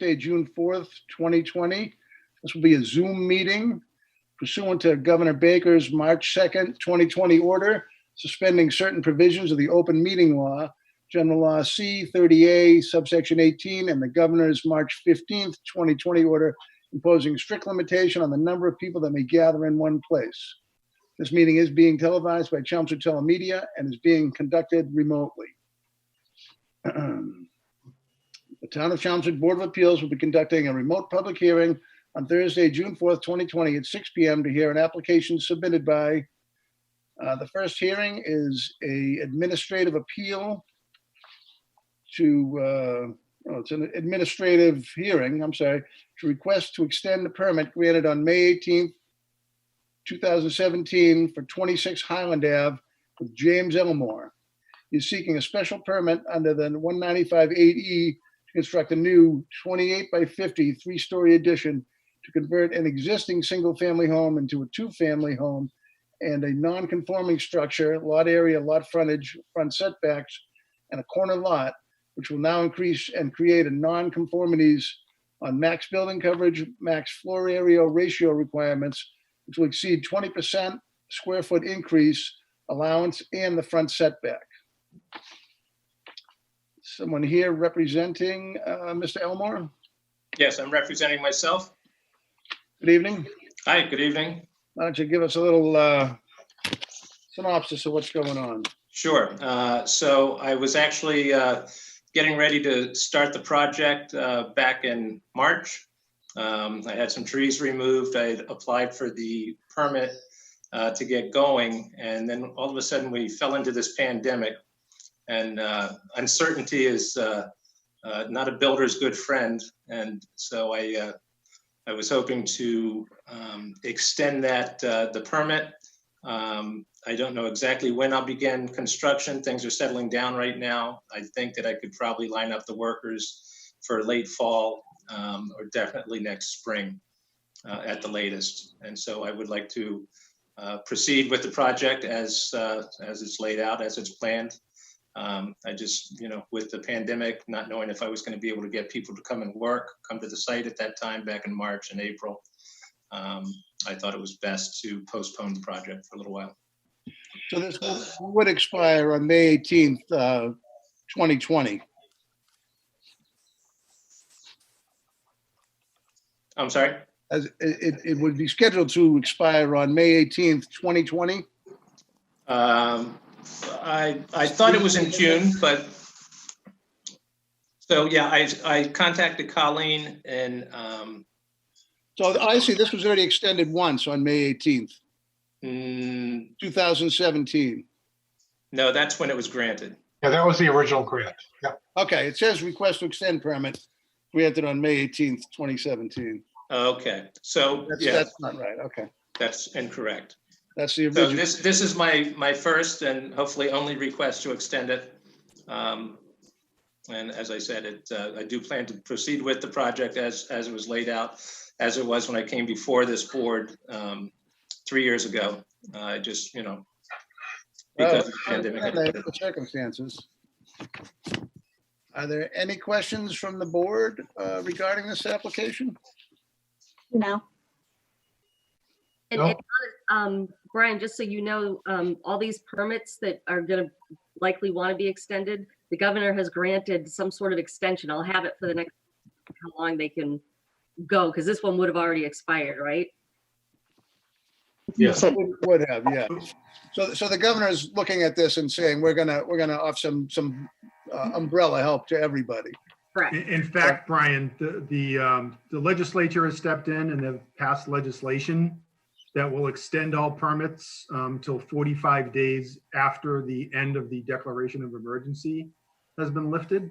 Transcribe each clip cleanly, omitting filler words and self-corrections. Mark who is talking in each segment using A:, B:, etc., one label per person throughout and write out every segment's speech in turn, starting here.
A: Thursday, June 4th, 2020. This will be a Zoom meeting pursuant to Governor Baker's March 2nd, 2020 order suspending certain provisions of the open meeting law, General Law C-30A, subsection 18, and the Governor's March 15th, 2020 order imposing strict limitation on the number of people that may gather in one place. This meeting is being televised by Chelmsford Telemedia and is being conducted remotely. The Town of Chelmsford Board of Appeals will be conducting a remote public hearing on Thursday, June 4th, 2020 at 6 p.m. to hear an application submitted by, the first hearing is a administrative appeal to, it's an administrative hearing, I'm sorry, to request to extend the permit granted on May 18th, 2017 for 26 Highland Ave with James Elmore. He's seeking a special permit under the 195-8E to construct a new 28 by 50 three-story addition to convert an existing single-family home into a two-family home and a non-conforming structure, lot area, lot frontage, front setbacks, and a corner lot, which will now increase and create a non-conformities on max building coverage, max floor area ratio requirements, which will exceed 20% square foot increase allowance and the front setback. Someone here representing Mr. Elmore?
B: Yes, I'm representing myself.
A: Good evening.
B: Hi, good evening.
A: Why don't you give us a little synopsis of what's going on?
B: Sure. So I was actually getting ready to start the project back in March. I had some trees removed. I had applied for the permit to get going. And then all of a sudden we fell into this pandemic, and uncertainty is not a builder's good friend. And so I was hoping to extend that the permit. I don't know exactly when I'll begin construction. Things are settling down right now. I think that I could probably line up the workers for late fall or definitely next spring at the latest. And so I would like to proceed with the project as it's laid out, as it's planned. I just, with the pandemic, not knowing if I was going to be able to get people to come and come to the site at that time back in March and April, I thought it was best to postpone the project for a little while.
A: So this would expire on May 18th, 2020.
B: I'm sorry?
A: As it would be scheduled to expire on May 18th, 2020.
B: I thought it was in June, but so yeah, I contacted Colleen and
A: so I see this was already extended once on May 18th, 2017.
B: No, that's when it was granted.
C: Yeah, that was the original grant. Yeah.
A: Okay, it says request to extend permit granted on May 18th, 2017.
B: Okay, so
A: That's not right. Okay,
B: that's incorrect.
A: that's the original.
B: So this is my first and hopefully only request to extend it. And as I said, I do plan to proceed with the project as it was laid out, as it was when I came before this board 3 years ago. Just, because of the pandemic.
A: The circumstances. Are there any questions from the board regarding this application?
D: No.
C: No.
D: Brian, just so you know, all these permits that are going to likely want to be extended, the governor has granted some sort of extension. I'll have it for the next, how long they can go, because this one would have already expired, right?
C: Yes.
A: Would have, yeah. So the governor is looking at this and saying, we're gonna offer some umbrella help to everybody.
D: Correct.
E: In fact, Brian, the legislature has stepped in and have passed legislation that will extend all permits till 45 days after the end of the declaration of emergency has been lifted.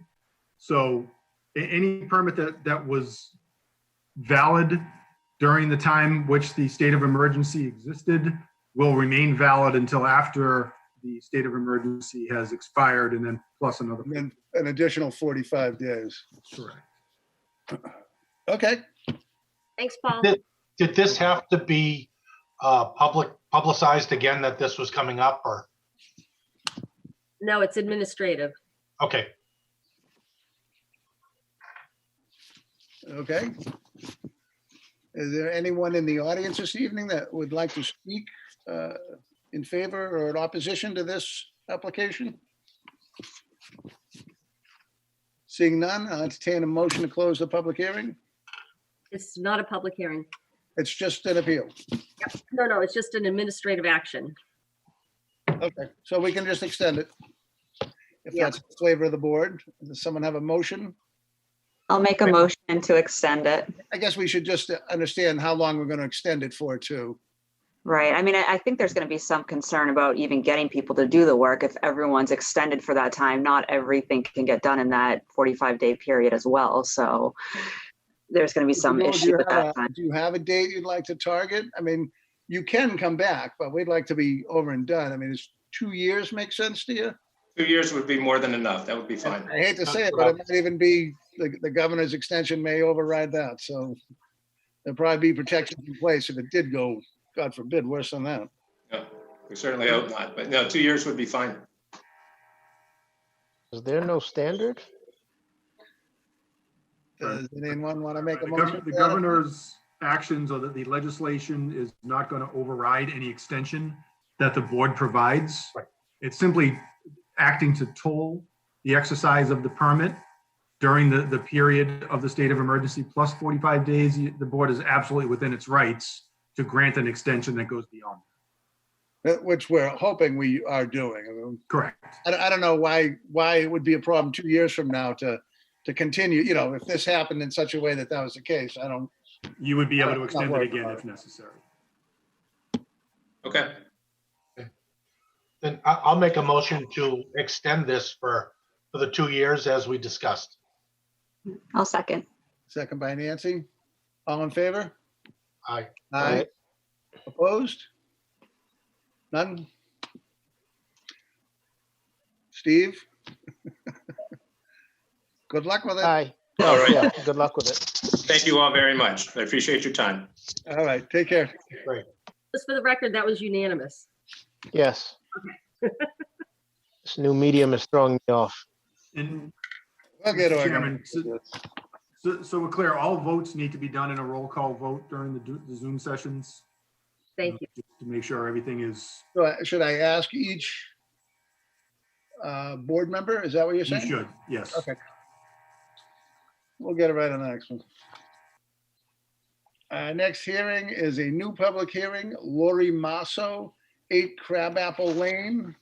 E: So any permit that was valid during the time which the state of emergency existed will remain valid until after the state of emergency has expired, and then plus another.
A: And then an additional 45 days.
E: Correct.
A: Okay.
D: Thanks, Paul.
C: Did this have to be publicized again that this was coming up, or?
D: No, it's administrative.
C: Okay.
A: Okay. Is there anyone in the audience this evening that would like to speak in favor or in opposition to this application? Seeing none, I'll entertain a motion to close the public hearing.
D: It's not a public hearing.
A: It's just an appeal.
D: No, it's just an administrative action.
A: Okay, so we can just extend it. If
D: Yeah.
A: that's the flavor of the board. Does someone have a motion?
F: I'll make a motion to extend it.
A: I guess we should just understand how long we're going to extend it for too.
F: Right. I mean, I think there's going to be some concern about even getting people to do the work. If everyone's extended for that time, not everything can get done in that 45-day period as well. So there's going to be some issue with that time.
A: Do you have a date you'd like to target? I mean, you can come back, but we'd like to be over and done. I mean, does 2 years make sense to you?
B: 2 years would be more than enough. That would be fine.
A: I hate to say it, but it might even be, the governor's extension may override that. So there'll probably be protections in place if it did go, God forbid, worse than that.
B: No, we certainly hope not, but no, 2 years would be fine.
G: Is there no standard?
A: Does anyone want to make a
E: The
A: motion?
E: the governor's actions or that the legislation is not going to override any extension that the board provides.
C: Right.
E: It's simply acting to toll the exercise of the permit during the period of the state of emergency plus 45 days. The board is absolutely within its rights to grant an extension that goes beyond.
A: Which we're hoping we are doing. I mean,
E: Correct.
A: I don't know why it would be a problem 2 years from now to continue, if this happened in such a way that was the case.
E: You would be able to
A: Not
E: extend it
A: worried
E: again
A: about
E: if necessary.
B: Okay,
C: Then I'll make a motion to extend this for the 2 years as we discussed.
F: I'll second.
A: Second by Nancy. All in favor?
C: Aye.
A: Aye. Opposed? None? Steve? Good luck with it.
G: Aye.
B: All right.
G: Yeah, good luck with it.
B: thank you all very much. I appreciate your time.
A: All right, take care.
C: Great.
D: Just for the record, that was unanimous.
G: Yes. This new medium is throwing me off.
E: And
A: We'll get
E: Mr.
A: organized.
E: Chairman, so we're clear, all votes need to be done in a roll call vote during the Zoom sessions.
D: Thank you.
E: Just to make sure everything is,
A: So, should I ask each board member? Is that what you're
E: you
A: saying?
E: should, yes.
A: Okay. We'll get it right on the next one. Next hearing is a new public hearing, Lori Masso, 8 Crabapple Lane,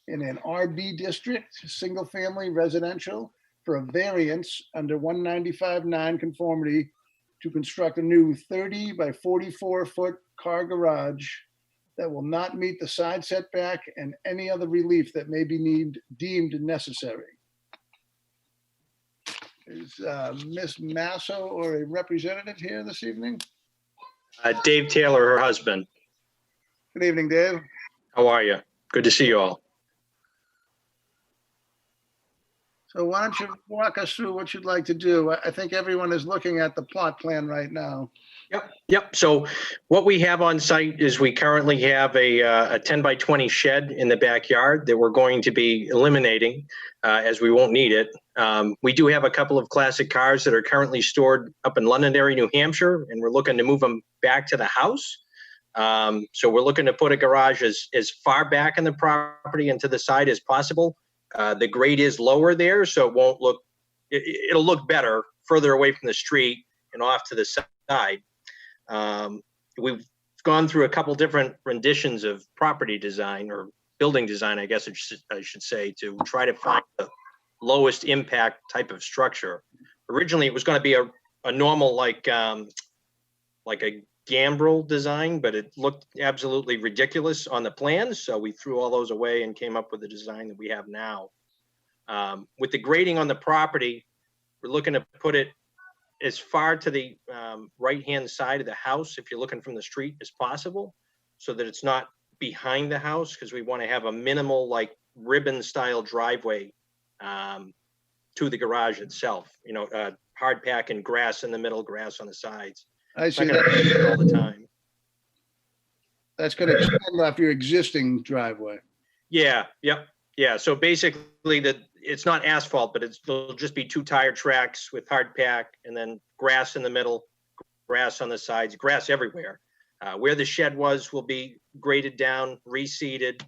A: in an RB district, single-family residential, for a variance under 195 nonconformity to construct a new 30 by 44-foot car garage that will not meet the side setback and any other relief that may be deemed necessary. Is Ms. Masso or a representative here this evening?
H: Dave Taylor, her husband.
A: Good evening, Dave.
H: How are you? Good to see you all.
A: So why don't you walk us through what you'd like to do? I think everyone is looking at the plot plan right now.
H: Yep. So what we have on site is we currently have a 10 by 20 shed in the backyard that we're going to be eliminating as we won't need it. We do have a couple of classic cars that are currently stored up in Londonderry, New Hampshire, and we're looking to move them back to the house. So we're looking to put a garage as far back in the property and to the side as possible. The grade is lower there, so it won't look, it'll look better further away from the street and off to the side. We've gone through a couple different renditions of property design or building design, I guess I should say, to try to find the lowest impact type of structure. Originally, it was going to be a normal like a gambrel design, but it looked absolutely ridiculous on the plans. So we threw all those away and came up with the design that we have now. With the grading on the property, we're looking to put it as far to the right-hand side of the house, if you're looking from the street, as possible, so that it's not behind the house, because we want to have a minimal like ribbon-style driveway to the garage itself. Hard pack and grass in the middle, grass on the sides.
A: I see
H: Not gonna
A: that.
H: be there all the time.
A: That's going to extend off your existing driveway.
H: Yeah. So basically, it's not asphalt, but it'll just be 2 tire tracks with hard pack and then grass in the middle, grass on the sides, grass everywhere. Where the shed was will be graded down, reseeded,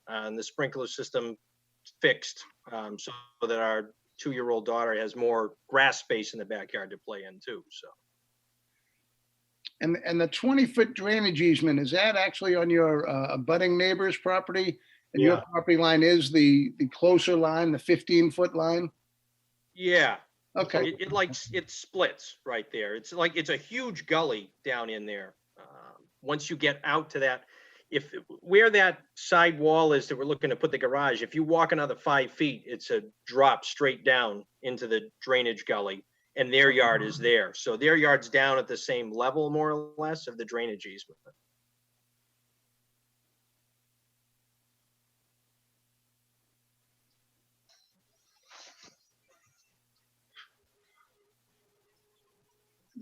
H: and the sprinkler system fixed, so that our 2-year-old daughter has more grass space in the backyard to play in too, so.
A: And the 20-foot drainage easement, is that actually on your abutting neighbor's property? And your
C: Yeah.
A: property line is the closer line, the 15-foot line?
H: Yeah,
A: Okay,
H: it splits right there. It's a huge gully down in there. Once you get out to that, where that side wall is that we're looking to put the garage, if you walk another 5 feet, it's a drop straight down into the drainage gully, and their yard is there. So their yard's down at the same level, more or less, of the drainage easement.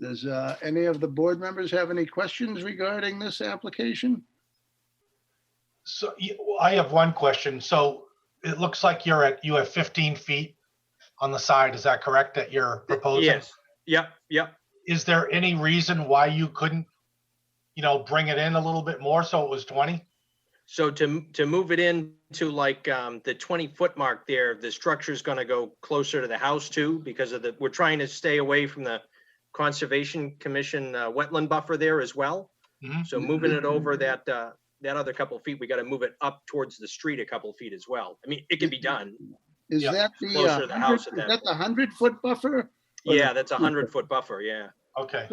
A: does any of the board members have any questions regarding this application?
C: So I have one question. So it looks like you have 15 feet on the side. Is that correct, that you're proposing?
H: Yes, yep.
C: Is there any reason why you couldn't, bring it in a little bit more so it was 20?
H: So to move it in to like the 20-foot mark there, the structure's gonna go closer to the house too, because we're trying to stay away from the Conservation Commission wetland buffer there as well.
C: Mhm.
H: So moving it over that other couple of feet, we gotta move it up towards the street a couple of feet as well. I mean, it can be done.
A: Is
C: Yeah,
A: that the
H: closer to the house at
A: 100-foot buffer? Or
H: Yeah,
A: the
H: that's a 100-foot buffer, yeah.
C: Okay.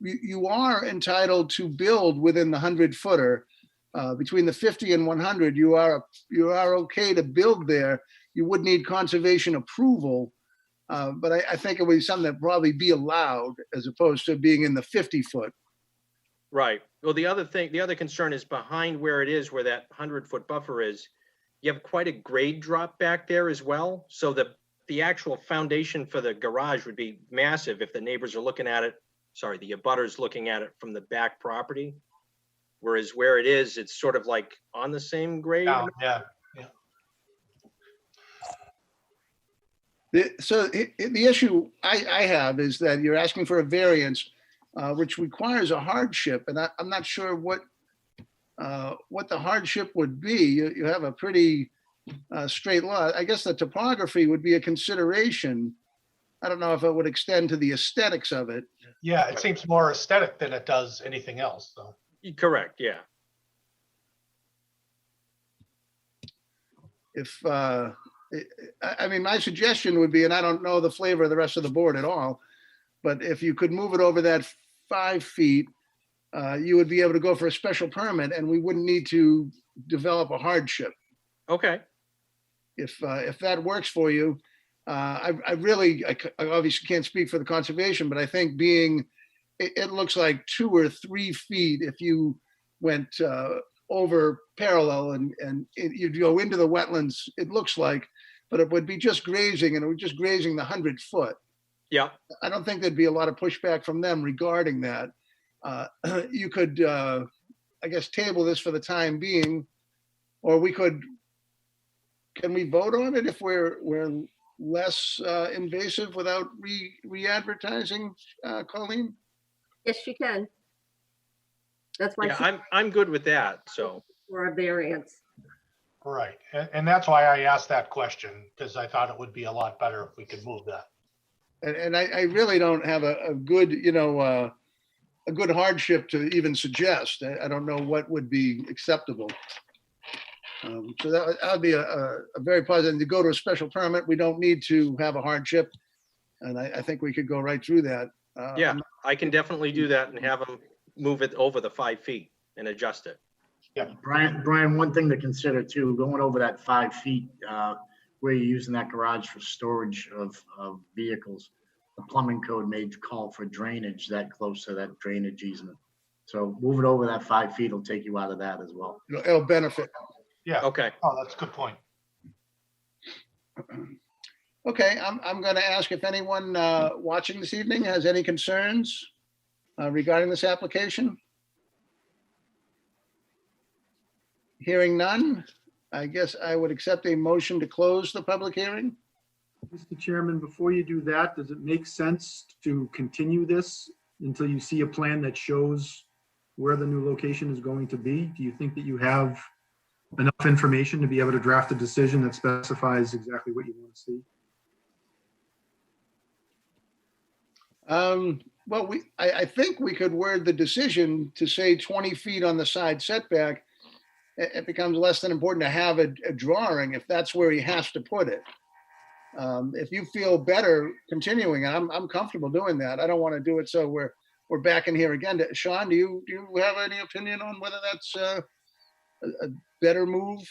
A: You are entitled to build within the 100-footer. Between the 50 and 100, you are okay to build there. You would need conservation approval, but I think it would be something that probably be allowed as opposed to being in the 50-foot.
H: Right. Well, the other concern is behind where it is, where that 100-foot buffer is, you have quite a grade drop back there as well. So the actual foundation for the garage would be massive if the neighbors are looking at it, the abutters looking at it from the back property. Whereas where it is, it's sort of like on the same grade.
C: Yeah.
A: The issue I have is that you're asking for a variance, which requires a hardship, and I'm not sure what the hardship would be. You have a pretty straight lot. I guess the topography would be a consideration. I don't know if it would extend to the aesthetics of it.
C: Yeah, it seems more aesthetic than it does anything else, so.
H: Correct, yeah.
A: I mean, my suggestion would be, and I don't know the flavor of the rest of the board at all, but if you could move it over that 5 feet, you would be able to go for a special permit and we wouldn't need to develop a hardship.
H: Okay.
A: If that works for you, I obviously can't speak for the conservation, but I think it looks like 2 or 3 feet if you went over parallel and you'd go into the wetlands, it looks like, but it would be just grazing and it would just grazing the 100-foot.
H: Yeah.
A: I don't think there'd be a lot of pushback from them regarding that. You could, I guess, table this for the time being, or can we vote on it if we're less invasive without re-advertising, Colleen?
D: Yes, you can. That's why
H: Yeah, I'm good with that, so.
D: for a variance.
C: Right, and that's why I asked that question, because I thought it would be a lot better if we could move that.
A: And I really don't have a good, a good hardship to even suggest. I don't know what would be acceptable. So that would be a very positive. To go to a special permit, we don't need to have a hardship. And I think we could go right through that.
H: Yeah, I can definitely do that and have them move it over the 5 feet and adjust it.
I: Brian, one thing to consider too, going over that 5 feet, where you're using that garage for storage of vehicles, the plumbing code may call for drainage that close to that drainage easement. So move it over that 5 feet will take you out of that as well.
A: It'll benefit.
C: Yeah.
H: Okay.
C: Oh, that's a good point.
A: Okay, I'm going to ask if anyone watching this evening has any concerns regarding this application. Hearing none, I guess I would accept a motion to close the public hearing.
E: Mr. Chairman, before you do that, does it make sense to continue this until you see a plan that shows where the new location is going to be? Do you think that you have enough information to be able to draft a decision that specifies exactly what you want to see?
A: Well, I think we could word the decision to say 20 feet on the side setback. It becomes less than important to have a drawing if that's where he has to put it. If you feel better continuing, I'm comfortable doing that. I don't want to do it so we're back in here again. Sean, do you have any opinion on whether that's a better move?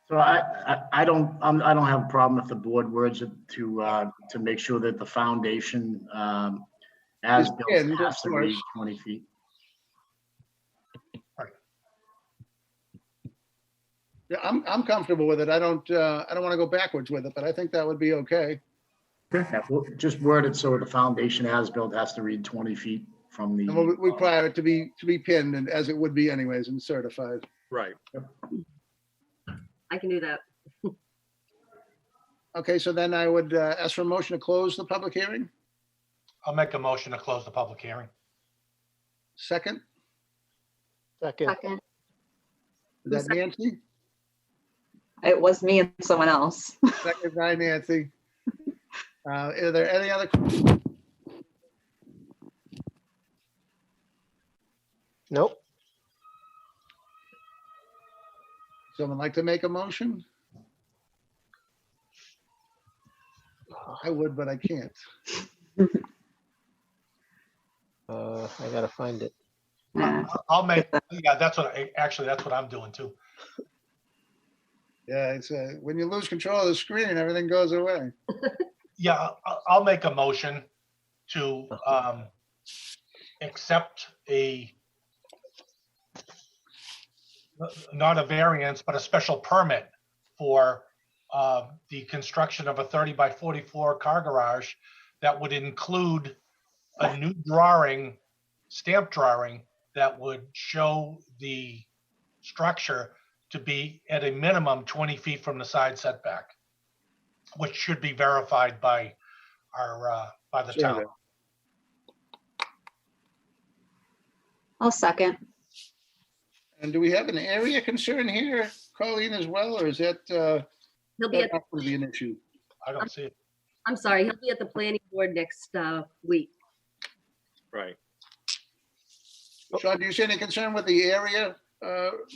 I: So I don't have a problem if the board words it to make sure that the foundation as built
A: pinned,
I: has
A: of
I: to read
A: course.
I: 20 feet.
A: Yeah, I'm comfortable with it. I don't want to go backwards with it, but I think that would be okay.
I: Yeah, we'll just word it so the foundation as built has to read 20 feet from the.
A: And we'll require it to be pinned, and as it would be anyways, and certified.
H: Right.
D: I can do that.
A: Okay, so then I would ask for a motion to close the public hearing.
C: I'll make a motion to close the public hearing.
A: Second,
G: Second.
F: Second.
A: is that Nancy?
F: It was me and someone else.
A: Second by Nancy. Are there any other?
G: Nope.
A: Someone like to make a motion? I would, but I can't.
G: I gotta find it.
F: Yeah.
C: I'll make, yeah, that's what I'm doing too.
A: Yeah, it's when you lose control of the screen, everything goes away.
C: Yeah, I'll make a motion to accept not a variance, but a special permit for the construction of a 30 by 44 car garage that would include a new drawing, stamp drawing, that would show the structure to be at a minimum 20 feet from the side setback, which should be verified by by the town.
A: Survey.
F: I'll second.
A: And do we have an area concern here, Colleen, as well, or is that
D: He'll be
A: that
D: at,
A: not going to be an issue?
C: I don't see it.
D: I'm sorry, he'll be at the planning board next week.
H: Right.
A: Sean, do you see any concern with the area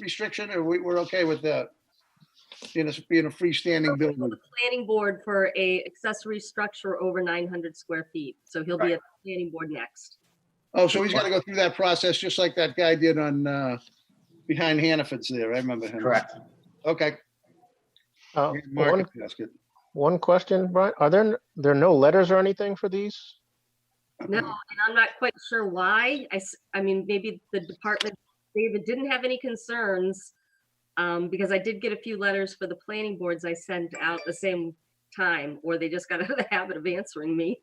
A: restriction, or we're okay with that? Being a freestanding building.
D: The planning board for a accessory structure over 900 square feet. So he'll be at the planning board next.
A: Oh, so he's got to go through that process just like that guy did on behind Hannaford's there. I remember him.
I: Correct.
A: Okay.
G: One,
A: Market basket.
G: one question, Brian, are there no letters or anything for these?
D: No, and I'm not quite sure why. I mean, maybe the department, David didn't have any concerns because I did get a few letters for the planning boards I sent out the same time, or they just got out of the habit of answering me.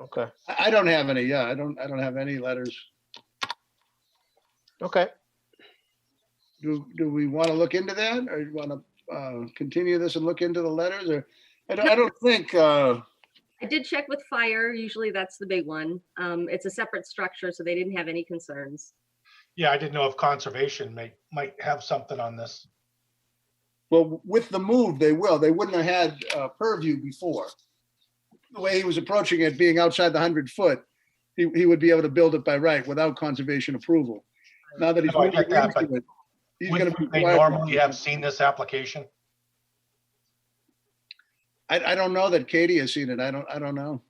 G: Okay,
A: I don't have any. Yeah, I don't have any letters.
G: okay.
A: Do we want to look into that, or do you want to continue this and look into the letters, or I don't think.
D: I did check with fire. Usually that's the big one. It's a separate structure, so they didn't have any concerns.
C: Yeah, I didn't know if conservation might have something on this.
A: Well, with the move, they will. They wouldn't have had purview before. The way he was approaching it, being outside the 100-foot, he would be able to build it by right without conservation approval. Now that he's
C: No, I
A: moving
C: get that, but
A: into it, he's going to be.
C: Wouldn't they normally have seen this application?
A: I don't know that Katie has seen it. I don't know.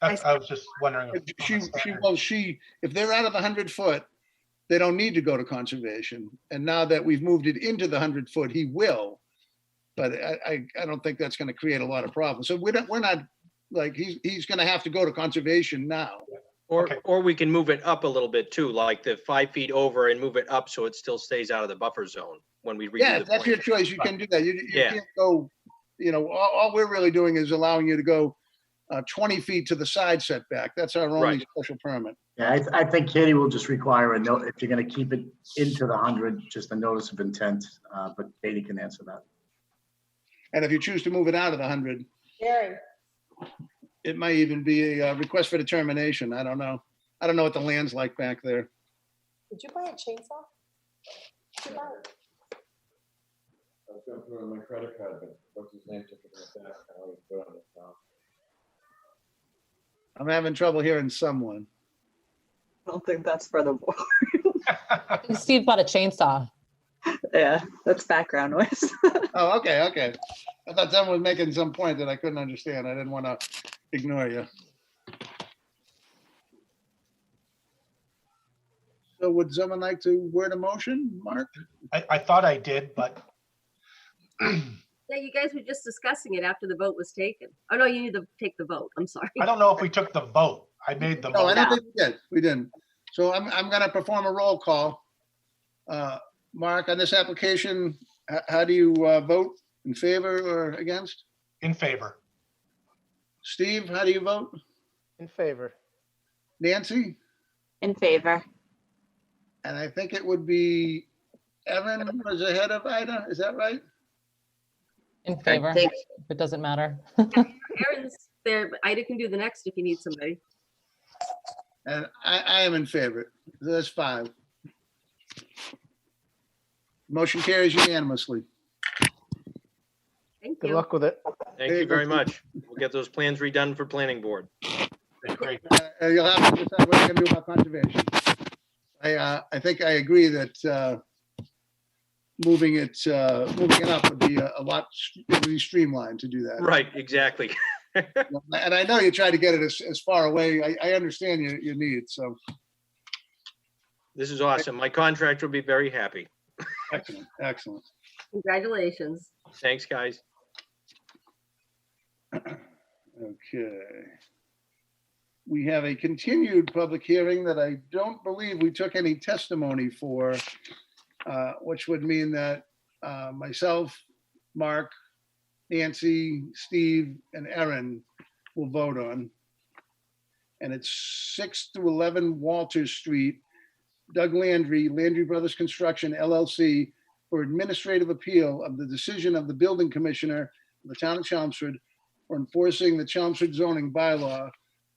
C: I was just wondering.
A: If they're out of the 100-foot, they don't need to go to conservation. And now that we've moved it into the 100-foot, he will. But I don't think that's going to create a lot of problems. So we're not like he's going to have to go to conservation now.
H: Or we can move it up a little bit too, like the 5 feet over and move it up so it still stays out of the buffer zone when we redo
A: Yeah,
H: the
A: if that's
H: plan.
A: your choice. You can do that. You
H: Yeah.
A: can't go, all we're really doing is allowing you to go 20 feet to the side setback. That's our only
H: Right.
A: special permit.
I: Yeah, I think Katie will just require a note, if you're gonna keep it into the 100, just a notice of intent, but Katie can answer that.
A: And if you choose to move it out of the 100,
J: Gary,
A: it might even be a request for determination. I don't know. I don't know what the land's like back there.
J: did you buy a chainsaw? Did you buy it?
K: I was going through my credit card, but what's his name took it back. I always put it on the account.
A: I'm having trouble hearing someone.
F: I don't think that's for the board.
L: Steve bought a chainsaw.
F: Yeah, that's background noise.
A: Oh, okay, okay. I thought someone was making some point that I couldn't understand. I didn't want to ignore you. So would someone like to word a motion, Mark?
C: I thought I did, but
D: Yeah, you guys were just discussing it after the vote was taken. Oh, no, you need to take the vote. I'm sorry.
C: I don't know if we took the vote. I made the
A: No, I
C: vote.
A: don't think we did. We didn't. So I'm going to perform a roll call. Mark, on this application, how do you vote? In favor or against?
C: In favor.
A: Steve, how do you vote?
G: In favor.
A: Nancy?
F: In favor.
A: And I think it would be Evan was ahead of Ida. Is that right?
L: In favor.
F: Thank-
L: It doesn't matter.
D: Aaron's there, but Ida can do the next if you need somebody.
A: And I am in favor. So that's 5. Motion carries unanimously.
D: Thank
G: Good
D: you.
G: luck with it.
H: Thank you very much. We'll get those plans redone for planning board.
C: Great.
A: You'll have to decide what you're gonna do about conservation. I think I agree that moving it up would be a lot, it would be streamlined to do that.
H: Right, exactly.
A: And I know you try to get it as far away. I understand your need, so.
H: This is awesome. My contractor will be very happy.
A: Excellent, excellent.
D: Congratulations.
H: Thanks, guys.
A: Okay. We have a continued public hearing that I don't believe we took any testimony for, which would mean that myself, Mark, Nancy, Steve, and Erin will vote on. And it's 6 to 11 Walters Street, Doug Landry, Landry Brothers Construction LLC, for administrative appeal of the decision of the building commissioner of the town of Chelmsford for enforcing the Chelmsford zoning bylaw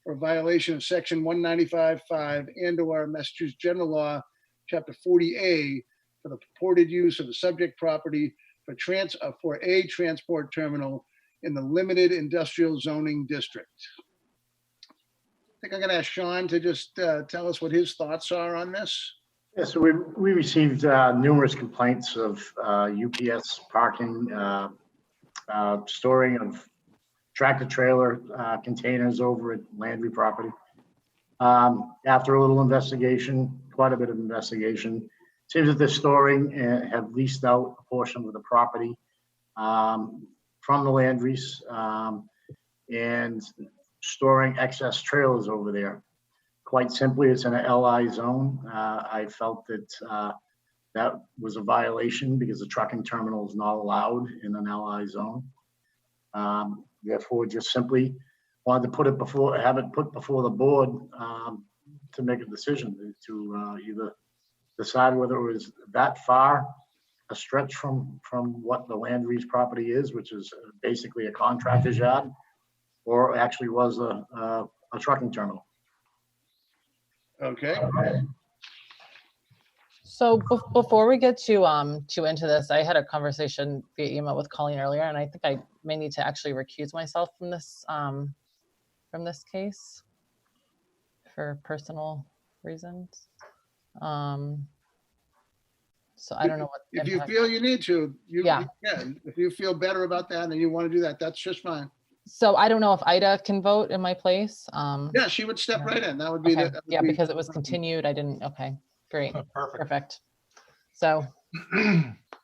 A: for violation of section 195.5 and/or Massachusetts General Law, Chapter 40A, for the purported use of the subject property for a transport terminal in the limited industrial zoning district. I think I'm going to ask Sean to just tell us what his thoughts are on this.
I: Yeah, so we received numerous complaints of UPS parking, storing of tractor trailer containers over at Landry property. After a little investigation, quite a bit of investigation, seems that they're storing and have leased out a portion of the property from the Landrys and storing excess trailers over there. Quite simply, it's in an LI zone. I felt that that was a violation because the trucking terminal is not allowed in an LI zone. Therefore, just simply wanted to have it put before the board to make a decision to either decide whether it was that far a stretch from what the Landry's property is, which is basically a contractor's yard, or actually was a trucking terminal.
A: Okay.
L: So before we get too into this, I had a conversation via email with Colleen earlier, and I think I may need to actually recuse myself from this case for personal reasons. So I don't know what.
A: If you feel you need to, you
L: Yeah.
A: can. If you feel better about that and you want to do that, that's just fine.
L: So I don't know if Ida can vote in my place.
A: Yeah, she would step right in. That would be.
L: Okay.
A: that would
L: Yeah,
A: be-
L: because it was continued. I didn't. Okay, great,
C: Perfect.
L: perfect. So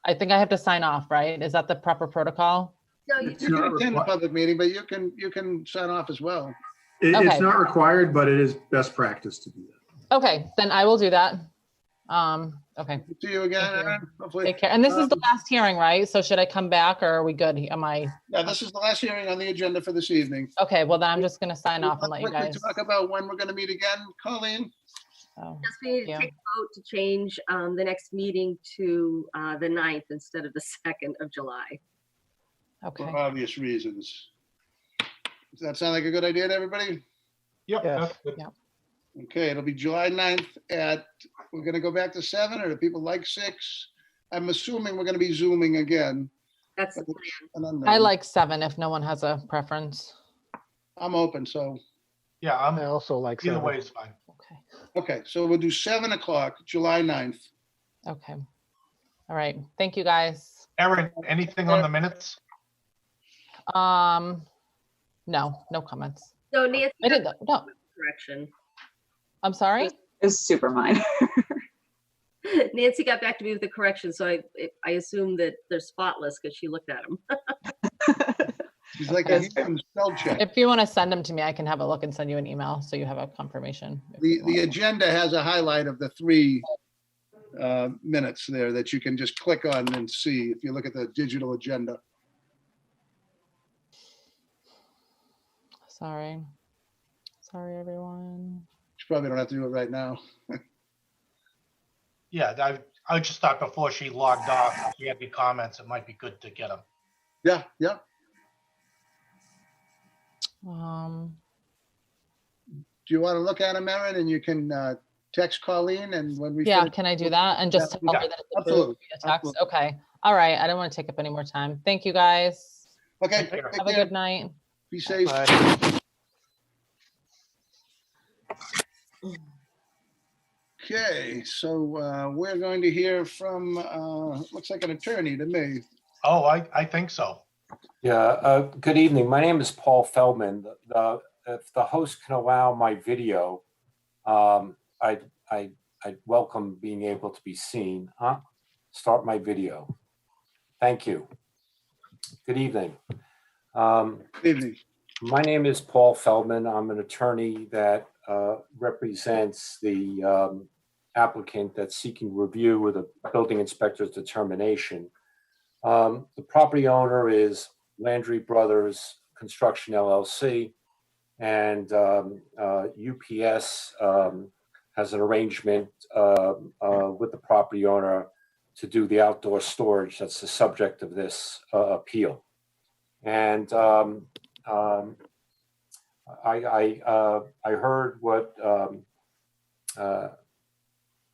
L: I think I have to sign off, right? Is that the proper protocol?
D: No, you
E: It's
A: You can
E: not
A: attend the
E: required.
A: public meeting, but you can sign off as well.
E: It's
L: Okay.
E: not required, but it is best practice to do that.
L: Okay, then I will do that. Okay,
A: See you again,
L: Thank you.
A: Aaron. Hopefully.
L: take care. And this is the last hearing, right? So should I come back or are we good? Am I,
A: Yeah, this is the last hearing on the agenda for this evening.
L: okay, well then I'm just gonna sign off and let you
A: Quickly
L: guys.
A: talk about when we're going to meet again, Colleen.
L: Oh,
D: Just we need to
L: Yeah.
D: take a vote to change the next meeting to the 9th instead of the 2nd of July.
L: Okay.
A: for obvious reasons. Does that sound like a good idea to everybody?
C: Yep,
G: Yes.
C: that's good.
L: Yeah.
A: Okay, it'll be July 9th we're gonna go back to 7, or do people like 6? I'm assuming we're gonna be Zooming again.
D: That's the
A: but
D: plan.
A: it's an unknown.
L: I like 7 if no one has a preference.
A: I'm open, so,
C: Yeah,
G: I also like
C: either
G: 7.
C: way is fine.
L: Okay.
A: okay, so we'll do 7 o'clock, July 9th.
L: Okay. All right. Thank you, guys.
C: Erin, anything on the minutes?
L: No comments.
D: So Nancy,
L: I didn't, no,
D: correction.
L: I'm sorry.
F: It's super minor.
D: Nancy got back to me with the correction, so I assume that they're spotless because she looked at them.
A: She's like a
F: Yes.
A: human spell check.
L: If you want to send them to me, I can have a look and send you an email so you have a confirmation. if you
A: The
L: want.
A: agenda has a highlight of the 3 minutes there that you can just click on and see if you look at the digital agenda.
L: Sorry, everyone.
A: You probably don't have to do it right now.
C: Yeah, I just thought before she logged off, if she had any comments, it might be good to get them.
A: Yeah, yeah. Do you want to look at them, Erin, and you can text Colleen, and when we
L: Yeah,
A: finish-
L: can I do that? And just
A: Yeah,
L: tell her
C: yeah,
L: that it's
A: absolutely,
L: approved via text?
A: absolutely.
L: Okay. All right. I don't want to take up any more time. Thank you, guys.
A: Okay,
C: Take care.
A: take
L: Have a
A: care.
L: good night.
A: Be safe.
G: Bye.
A: Okay, so we're going to hear from, looks like an attorney to me.
C: Oh, I think so.
M: Yeah, good evening. My name is Paul Feldman. If the host can allow my video, I'd welcome being able to be seen. Start my video. Thank you. Good evening.
A: Good evening.
M: My name is Paul Feldman. I'm an attorney that represents the applicant that's seeking review with a building inspector's determination. The property owner is Landry Brothers Construction LLC, and UPS has an arrangement with the property owner to do the outdoor storage that's the subject of this appeal. And I heard what the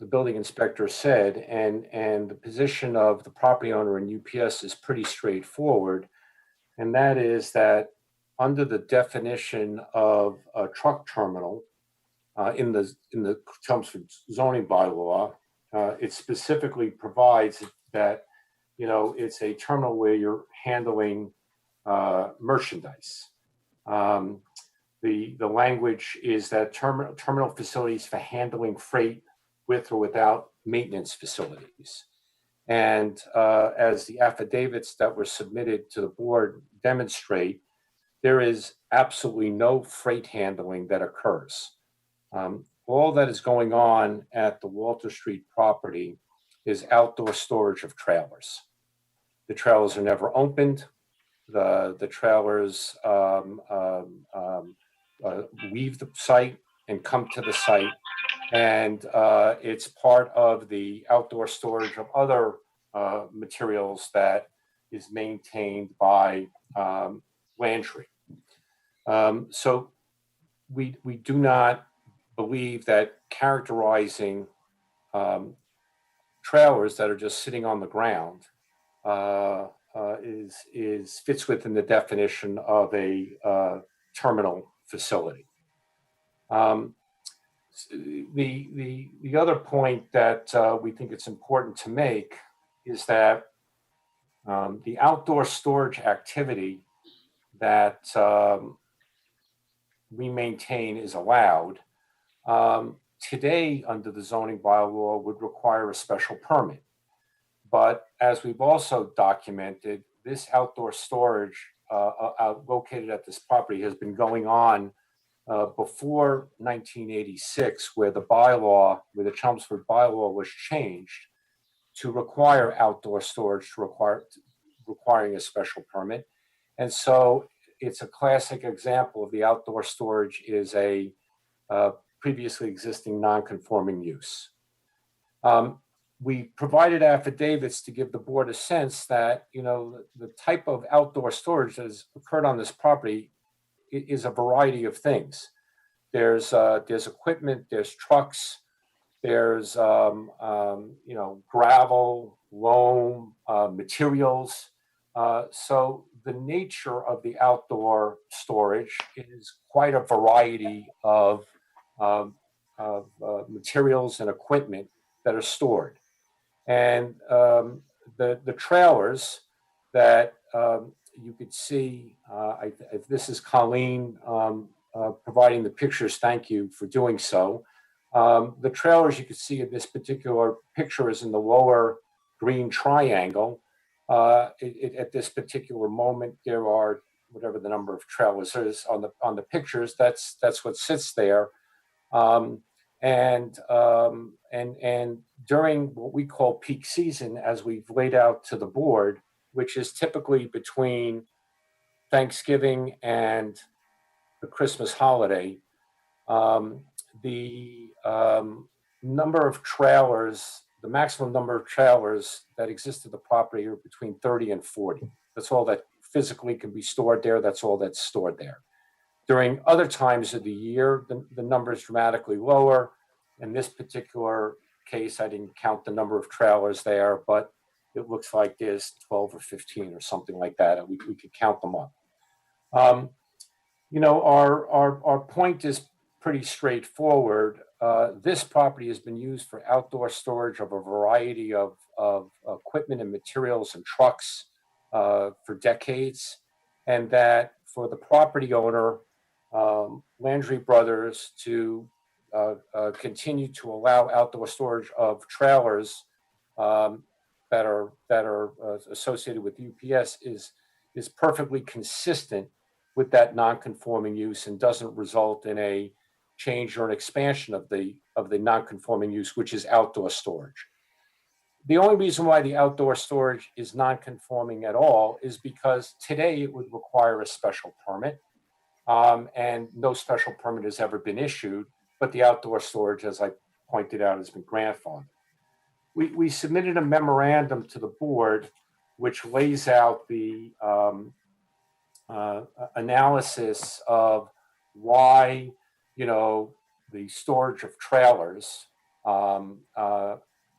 M: building inspector said, and the position of the property owner and UPS is pretty straightforward. And that is that under the definition of a truck terminal in the Chelmsford zoning bylaw, it specifically provides that, you know, it's a terminal where you're handling merchandise. The language is that terminal facilities for handling freight with or without maintenance facilities. And as the affidavits that were submitted to the board demonstrate, there is absolutely no freight handling that occurs. All that is going on at the Walter Street property is outdoor storage of trailers. The trailers are never opened. The trailers leave the site and come to the site. And it's part of the outdoor storage of other materials that is maintained by Landry. So we do not believe that characterizing trailers that are just sitting on the ground fits within the definition of a terminal facility. The other point that we think it's important to make is that the outdoor storage activity that we maintain is allowed. Today, under the zoning bylaw, would require a special permit. But as we've also documented, this outdoor storage located at this property has been going on before 1986, where the Chelmsford bylaw was changed to require outdoor storage, requiring a special permit. And so it's a classic example of the outdoor storage is a previously existing non-conforming use. we provided affidavits to give the board a sense that, the type of outdoor storage that has occurred on this property is a variety of things. There's equipment, there's trucks, there's gravel, loam, materials. So the nature of the outdoor storage is quite a variety of materials and equipment that are stored. And the trailers that you could see, if this is Colleen providing the pictures, thank you for doing so. The trailers you can see in this particular picture is in the lower green triangle. At this particular moment, there are whatever the number of trailers is on the pictures. That's what sits there. And during what we call peak season, as we've laid out to the board, which is typically between Thanksgiving and the Christmas holiday, the number of trailers, the maximum number of trailers that exist at the property are between 30 and 40. That's all that physically can be stored there. That's all that's stored there. During other times of the year, the number is dramatically lower. In this particular case, I didn't count the number of trailers there, but it looks like there's 12 or 15 or something like that, and we could count them up. Our point is pretty straightforward. This property has been used for outdoor storage of a variety of equipment and materials and trucks for decades, and that for the property owner, Landry Brothers, to continue to allow outdoor storage of trailers that are associated with UPS is perfectly consistent with that non-conforming use and doesn't result in a change or an expansion of the non-conforming use, which is outdoor storage. The only reason why the outdoor storage is non-conforming at all is because today it would require a special permit, and no special permit has ever been issued, but the outdoor storage, as I pointed out, has been grandfathered. We submitted a memorandum to the board which lays out the analysis of why, the storage of trailers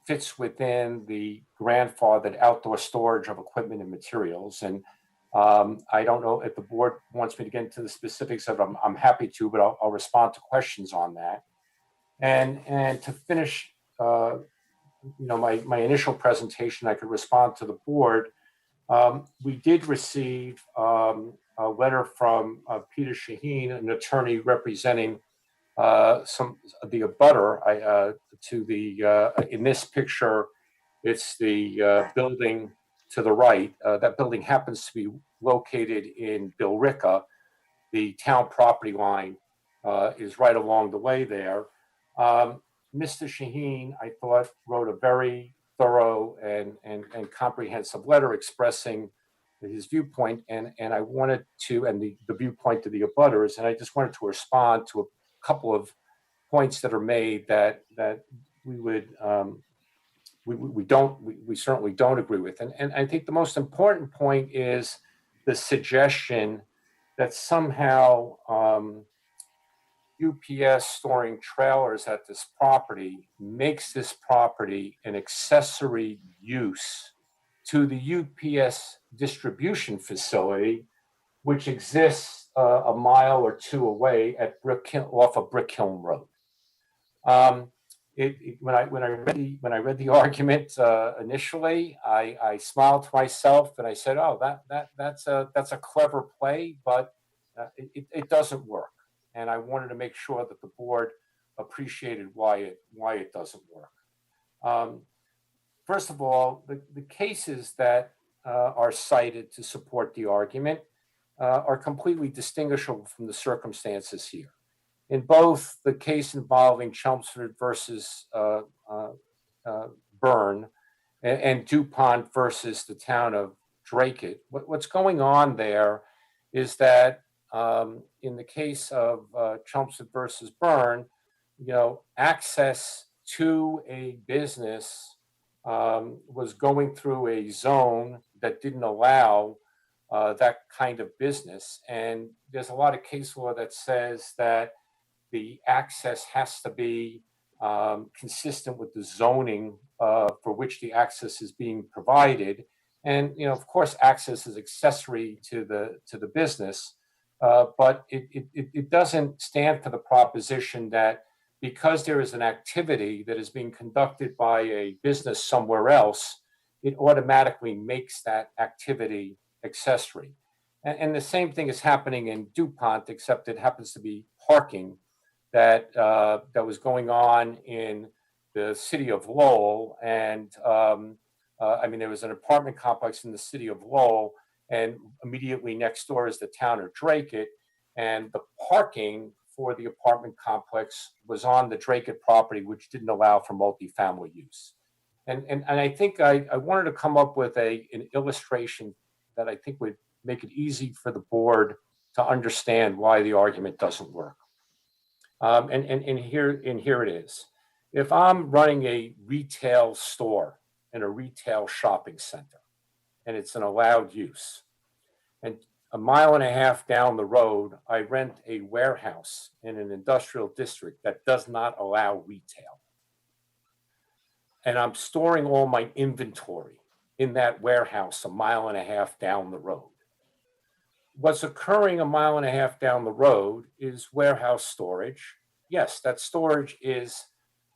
M: fits within the grandfathered outdoor storage of equipment and materials. And I don't know if the board wants me to get into the specifics of it. I'm happy to, but I'll respond to questions on that. And to finish, my initial presentation, I could respond to the board. We did receive a letter from Peter Shaheen, an attorney representing the abutter to the, in this picture, it's the building to the right. That building happens to be located in Billerica. The town property line is right along the way there. Mr. Shaheen, I thought, wrote a very thorough and comprehensive letter expressing his viewpoint, and I wanted to, and the viewpoint of the abutters, and I just wanted to respond to a couple of points that are made that we would we certainly don't agree with. And I think the most important point is the suggestion that somehow UPS storing trailers at this property makes this property an accessory use to the UPS distribution facility, which exists a mile or two away at off of Brick Hill Road. When I read the argument initially, I smiled to myself and I said, "Oh, that's a clever play, but it doesn't work." And I wanted to make sure that the board appreciated why it doesn't work. First of all, the cases that are cited to support the argument are completely distinguishable from the circumstances here. In both the case involving Chelmsford versus Byrne and DuPont versus the town of Dracut, what's going on there is that in the case of Chelmsford versus Byrne, access to a business was going through a zone that didn't allow that kind of business. And there's a lot of case law that says that the access has to be consistent with the zoning for which the access is being provided. And, of course, access is accessory to the business, but it doesn't stand for the proposition that because there is an activity that is being conducted by a business somewhere else, it automatically makes that activity accessory. And the same thing is happening in DuPont, except it happens to be parking that was going on in the city of Lowell. And there was an apartment complex in the city of Lowell, and immediately next door is the town of Drake. And the parking for the apartment complex was on the Drake property, which didn't allow for multifamily use. And I think I wanted to come up with an illustration that I think would make it easy for the board to understand why the argument doesn't work. And here it is. If I'm running a retail store in a retail shopping center, and it's an allowed use, and a mile and a half down the road, I rent a warehouse in an industrial district that does not allow retail, and I'm storing all my inventory in that warehouse a mile and a half down the road. What's occurring a mile and a half down the road is warehouse storage. Yes, that storage is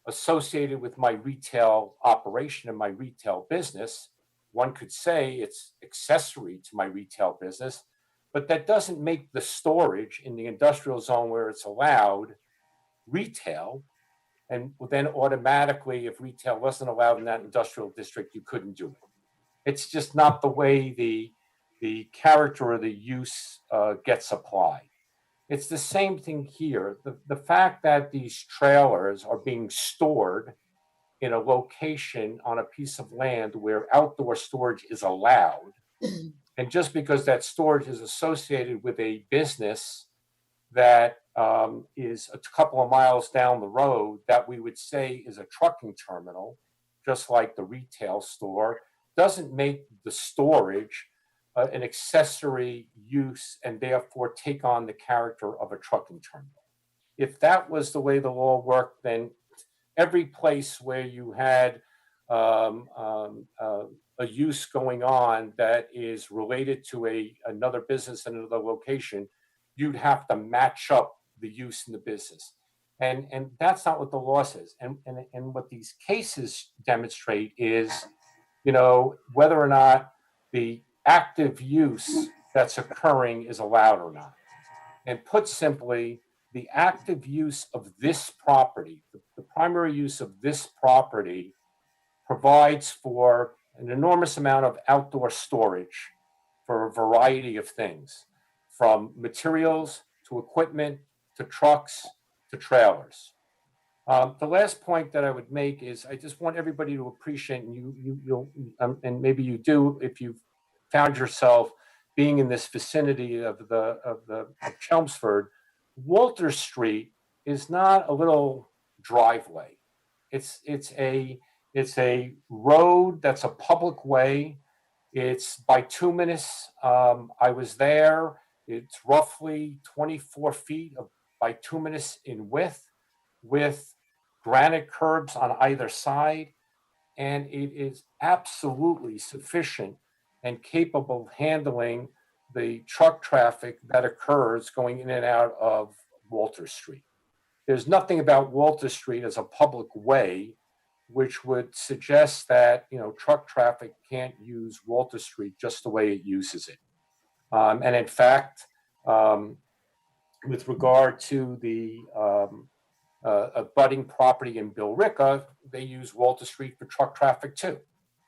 M: associated with my retail operation and my retail business. One could say it's accessory to my retail business, but that doesn't make the storage in the industrial zone where it's allowed retail. And then automatically, if retail wasn't allowed in that industrial district, you couldn't do it. It's just not the way the character or the use gets applied. It's the same thing here. The fact that these trailers are being stored in a location on a piece of land where outdoor storage is allowed, and just because that storage is associated with a business that is a couple of miles down the road that we would say is a trucking terminal, just like the retail store, doesn't make the storage an accessory use and therefore take on the character of a trucking terminal. If that was the way the law worked, then every place where you had a use going on that is related to another business in another location, you'd have to match up the use in the business. And that's not what the law says. And what these cases demonstrate is, whether or not the active use that's occurring is allowed or not. And put simply, the active use of this property, the primary use of this property, provides for an enormous amount of outdoor storage for a variety of things, from materials to equipment to trucks to trailers. The last point that I would make is I just want everybody to appreciate, and you'll and maybe you do if you've found yourself being in this vicinity of Chelmsford. Walter Street is not a little driveway. It's a road that's a public way. It's bituminous. I was there. It's roughly 24 feet of bituminous in width, with granite curbs on either side, and it is absolutely sufficient and capable of handling the truck traffic that occurs going in and out of Walter Street. There's nothing about Walter Street as a public way which would suggest that truck traffic can't use Walter Street just the way it uses it. And in fact, with regard to the abutting property in Billerica, they use Walter Street for truck traffic too,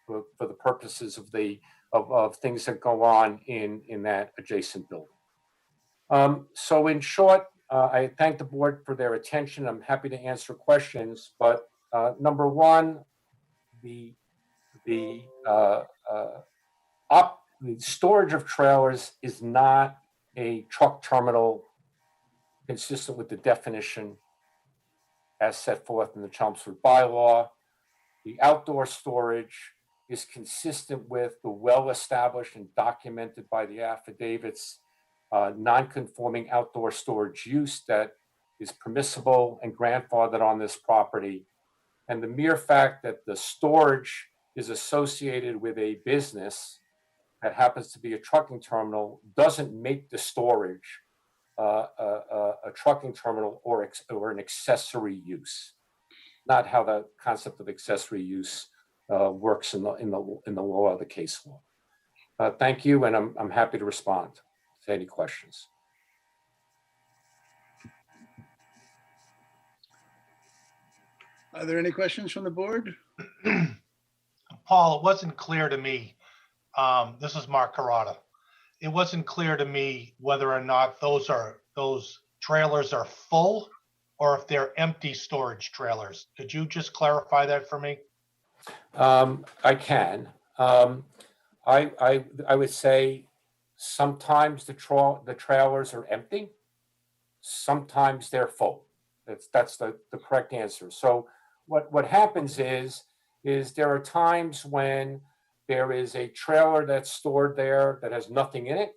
M: for the purposes of things that go on in that adjacent building. So in short, I thank the board for their attention. I'm happy to answer questions, but number one, the storage of trailers is not a truck terminal consistent with the definition as set forth in the Chelmsford bylaw. The outdoor storage is consistent with the well-established and documented by the affidavits non-conforming outdoor storage use that is permissible and grandfathered on this property. And the mere fact that the storage is associated with a business that happens to be a trucking terminal doesn't make the storage a trucking terminal or an accessory use. Not how the concept of accessory use works in the law of the case law. Thank you, and I'm happy to respond to any questions.
A: Are there any questions from the board?
C: Paul, it wasn't clear to me. This is Mark Carrata. It wasn't clear to me whether or not those trailers are full or if they're empty storage trailers. Could you just clarify that for me?
M: I can. I would say sometimes the trailers are empty, sometimes they're full. That's the correct answer. So what happens is there are times when there is a trailer that's stored there that has nothing in it,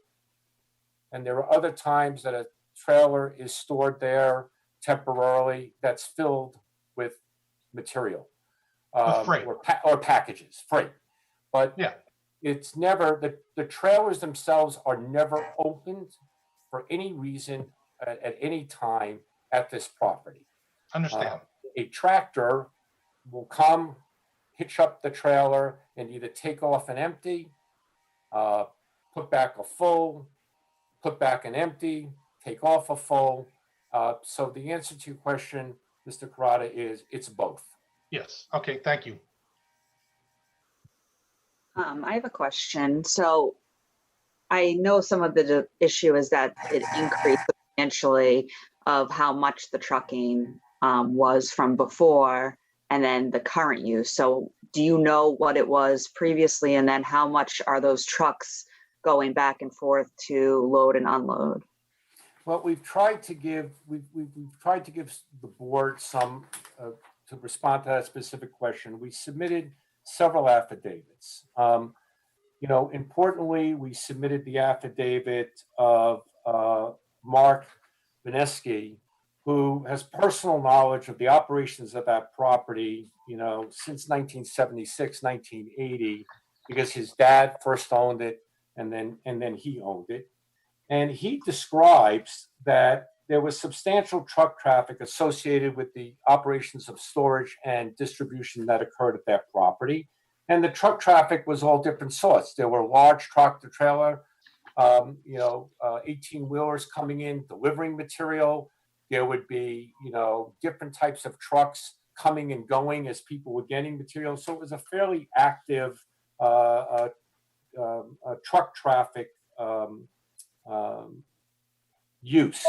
M: and there are other times that a trailer is stored there temporarily that's filled with material. Or packages, freight. But
C: yeah,
M: it's never, the trailers themselves are never opened for any reason at any time at this property.
C: Understand.
M: A tractor will come, hitch up the trailer, and either take off an empty, put back a full, put back an empty, take off a full. So the answer to your question, Mr. Carrata, is it's both.
C: Yes. Okay. Thank you.
F: I have a question. So I know some of the issue is that it increased substantially of how much the trucking was from before and then the current use. So do you know what it was previously, and then how much are those trucks going back and forth to load and unload?
M: Well, we've tried to give the board some to respond to that specific question. We submitted several affidavits. Importantly, we submitted the affidavit of Mark Vineski, who has personal knowledge of the operations of that property, since 1976, 1980, because his dad first owned it and then he owned it. And he describes that there was substantial truck traffic associated with the operations of storage and distribution that occurred at that property. And the truck traffic was all different sorts. There were large tractor trailer, 18-wheelers coming in, delivering material. There would be, different types of trucks coming and going as people were getting material. So it was a fairly active truck traffic use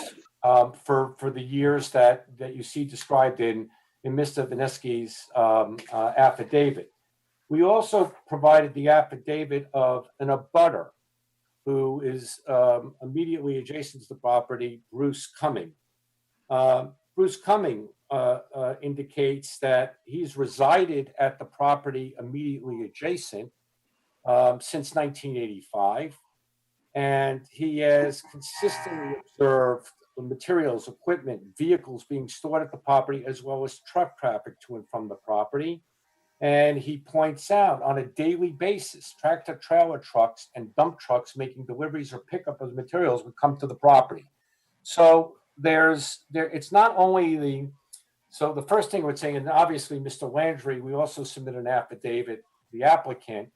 M: for the years that you see described in Mr. Vineski's affidavit. We also provided the affidavit of an abutter who is immediately adjacent to the property, Bruce Cumming. Bruce Cumming indicates that he's resided at the property immediately adjacent since 1985. And he has consistently observed the materials, equipment, vehicles being stored at the property, as well as truck traffic to and from the property. And he points out on a daily basis, tractor trailer trucks and dump trucks making deliveries or pickup of materials would come to the property. So it's not only the first thing we're saying, and obviously Mr. Landry, we also submit an affidavit, the applicant,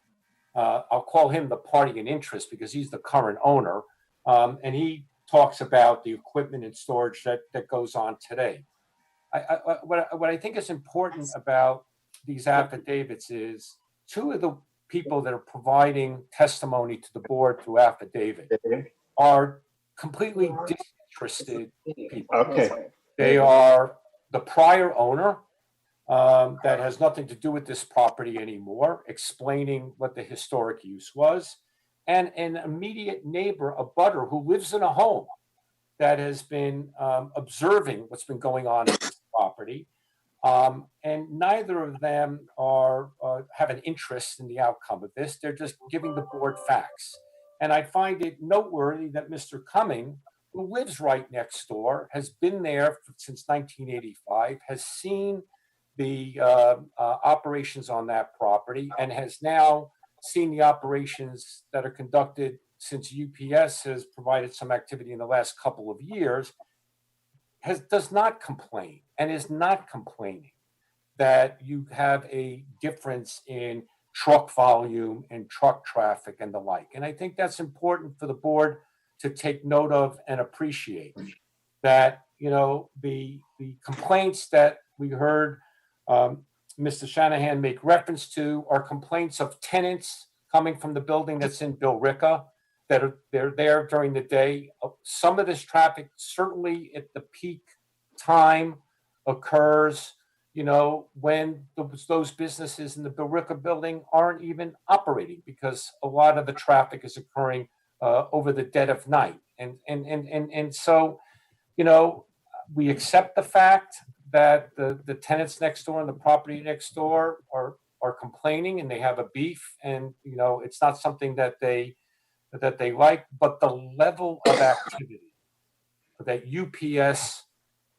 M: I'll call him the party in interest because he's the current owner. And he talks about the equipment and storage that goes on today. What I think is important about these affidavits is two of the people that are providing testimony to the board through affidavit are completely disinterested people.
K: Okay.
M: They are the prior owner that has nothing to do with this property anymore, explaining what the historic use was, and an immediate neighbor, a butter who lives in a home that has been observing what's been going on in this property. And neither of them are have an interest in the outcome of this. They're just giving the board facts. And I find it noteworthy that Mr. Cumming, who lives right next door, has been there since 1985, has seen the operations on that property, and has now seen the operations that are conducted since UPS has provided some activity in the last couple of years, does not complain and is not complaining that you have a difference in truck volume and truck traffic and the like. And I think that's important for the board to take note of and appreciate that, you know, the complaints that we heard Mr. Shanahan make reference to are complaints of tenants coming from the building that's in Billerica, that they're there during the day. Some of this traffic, certainly at the peak time, occurs, you know, when those businesses in the Billerica building aren't even operating, because a lot of the traffic is occurring over the dead of night. And so, you know, we accept the fact that the tenants next door and the property next door are complaining and they have a beef, and, you know, it's not something that they like, but the level of activity that UPS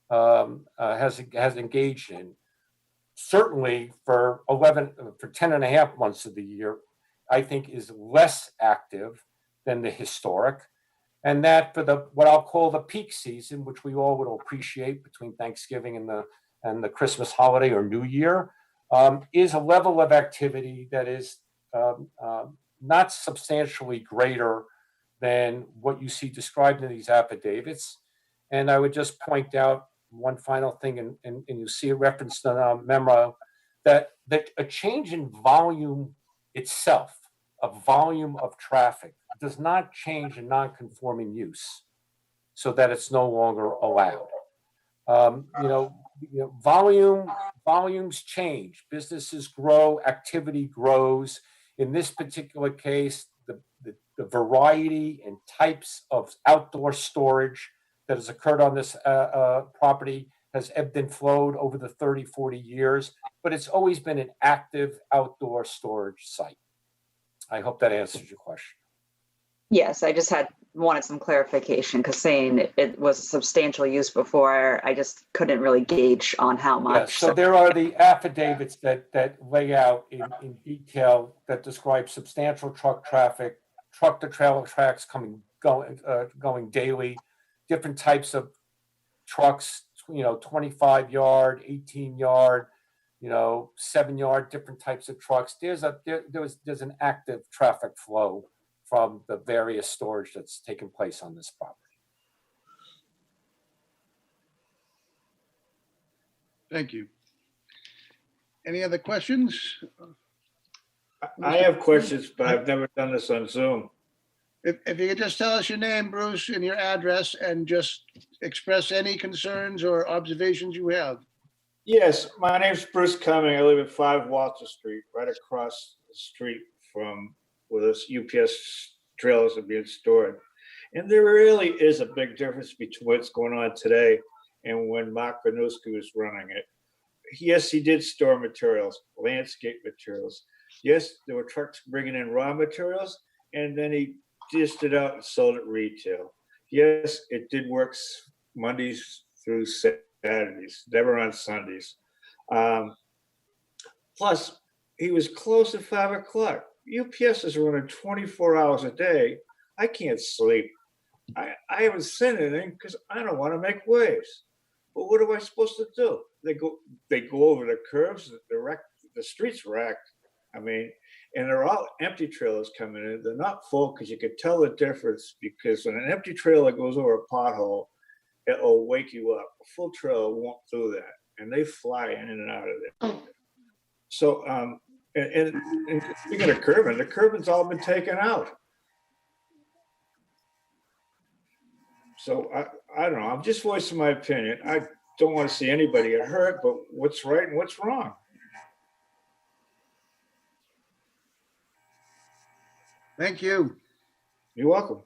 M: has engaged in, certainly for 10 and a half months of the year, I think is less active than the historic. And that for the what I'll call the peak season, which we all would appreciate between Thanksgiving and the Christmas holiday or New Year, is a level of activity that is not substantially greater than what you see described in these affidavits. And I would just point out one final thing, and you see a reference to the memo, that a change in volume itself, a volume of traffic, does not change a non-conforming use so that it's no longer allowed. Volumes change, businesses grow, activity grows. In this particular case, the variety and types of outdoor storage that has occurred on this property has ebbed and flowed over the 30, 40 years, but it's always been an active outdoor storage site. I hope that answers your question.
F: Yes, I just wanted some clarification, because saying it was substantial use before, I just couldn't really gauge on how much.
M: Yes, so there are the affidavits that lay out in detail that describe substantial truck traffic, truck to trailer tracks going daily, different types of trucks, 25-yard, 18-yard, 7-yard, different types of trucks. There's an active traffic flow from the various storage that's taken place on this property.
A: Thank you. Any other questions?
K: I have questions, but I've never done this on Zoom.
A: If you could just tell us your name, Bruce, and your address, and just express any concerns or observations you have.
K: Yes, my name's Bruce Cumming. I live at 5 Walter Street, right across the street from where this UPS trailers are being stored. And there really is a big difference between what's going on today and when Mark Vanuski was running it. Yes, he did store materials, landscape materials. Yes, there were trucks bringing in raw materials, and then he dished it out and sold it retail. Yes, it did work Mondays through Saturdays, never on Sundays. Plus, he was closed at 5 o'clock. UPS is running 24 hours a day. I can't sleep. I haven't sent anything because I don't want to make waves. But what am I supposed to do? They go over the curves, the streets wrecked. I mean, and they're all empty trailers coming in. They're not full, because you could tell the difference, because when an empty trailer goes over a pothole, it'll wake you up. A full trailer won't do that, and they fly in and out of there. So, and speaking of curbing, the curbing's all been taken out. So I don't know. I'm just voicing my opinion. I don't want to see anybody get hurt, but what's right and what's wrong?
A: Thank you.
K: You're welcome.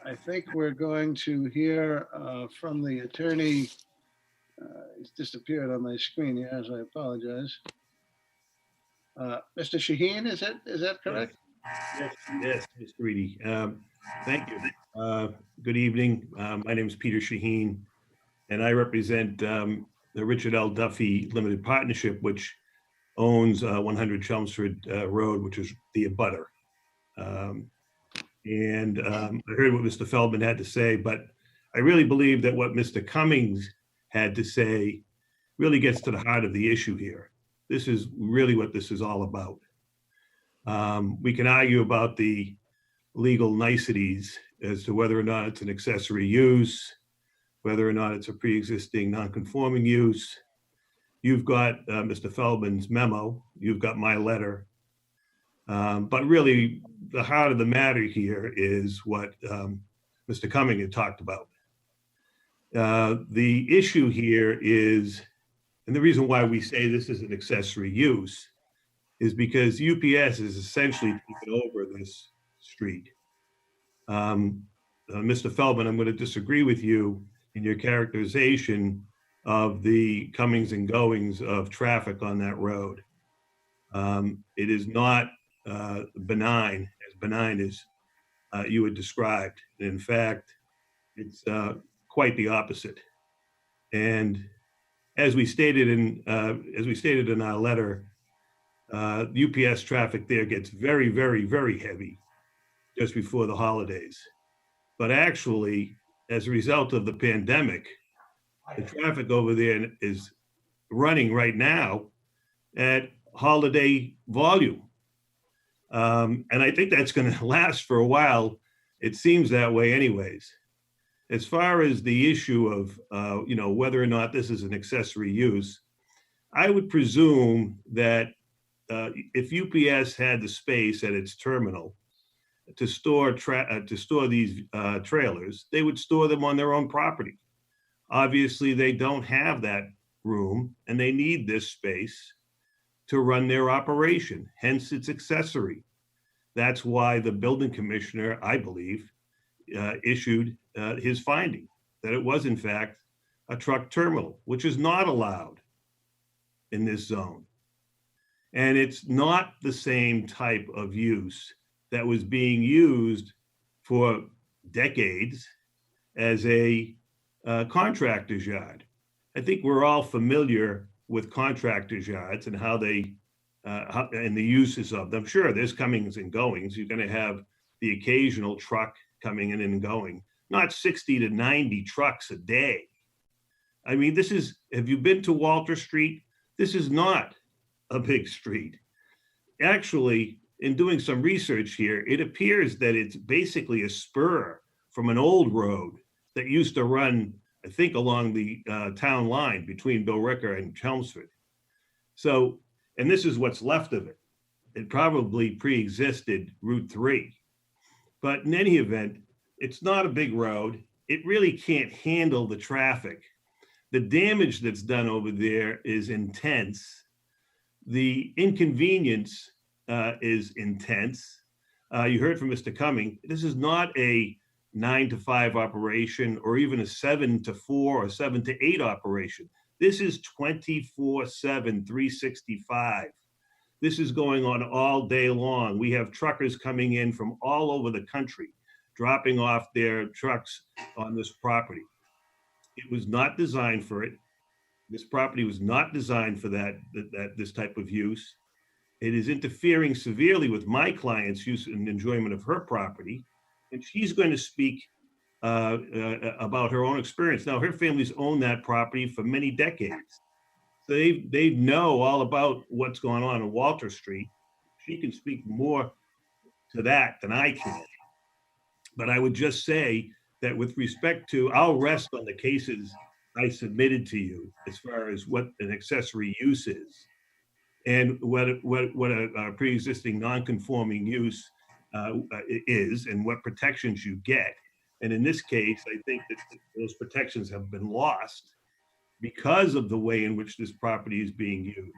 A: I think we're going to hear from the attorney. He's disappeared on my screen here, so I apologize. Mr. Shaheen, is that correct?
N: Yes, Mr. Reedy. Thank you. Good evening. My name is Peter Shaheen, and I represent the Richard L. Duffy Limited Partnership, which owns 100 Chelmsford Road, which is the abutter. And I heard what Mr. Feldman had to say, but I really believe that what Mr. Cummings had to say really gets to the heart of the issue here. This is really what this is all about. We can argue about the legal niceties as to whether or not it's an accessory use, whether or not it's a pre-existing non-conforming use. You've got Mr. Feldman's memo, you've got my letter. But really, the heart of the matter here is what Mr. Cumming had talked about. The issue here is, and the reason why we say this is an accessory use, is because UPS is essentially taking over this street. Mr. Feldman, I'm going to disagree with you in your characterization of the comings and goings of traffic on that road. It is not benign as you had described. In fact, it's quite the opposite. And as we stated in our letter, UPS traffic there gets very, very, very heavy just before the holidays. But actually, as a result of the pandemic, the traffic over there is running right now at holiday volume. And I think that's going to last for a while. It seems that way anyways. As far as the issue of, whether or not this is an accessory use, I would presume that if UPS had the space at its terminal to store these trailers, they would store them on their own property. Obviously, they don't have that room, and they need this space to run their operation. Hence, it's accessory. That's why the building commissioner, I believe, issued his finding that it was, in fact, a truck terminal, which is not allowed in this zone. And it's not the same type of use that was being used for decades as a contractor's yard. I think we're all familiar with contractors' yards and how they and the uses of them. Sure, there's comings and goings. You're going to have the occasional truck coming in and going, not 60 to 90 trucks a day. I mean, have you been to Walter Street? This is not a big street. Actually, in doing some research here, it appears that it's basically a spur from an old road that used to run, I think, along the town line between Billerica and Chelmsford. So, and this is what's left of it. It probably pre-existed Route 3. But in any event, it's not a big road. It really can't handle the traffic. The damage that's done over there is intense. The inconvenience is intense. You heard from Mr. Cumming. This is not a 9 to 5 operation or even a 7 to 4 or 7 to 8 operation. This is 24/7, 365. This is going on all day long. We have truckers coming in from all over the country, dropping off their trucks on this property. It was not designed for it. This property was not designed for this type of use. It is interfering severely with my client's use and enjoyment of her property. And she's going to speak about her own experience. Now, her family's owned that property for many decades. So they know all about what's going on in Walter Street. She can speak more to that than I can. But I would just say that with respect to, I'll rest on the cases I submitted to you as far as what an accessory use is and what a pre-existing non-conforming use is and what protections you get. And in this case, I think that those protections have been lost because of the way in which this property is being used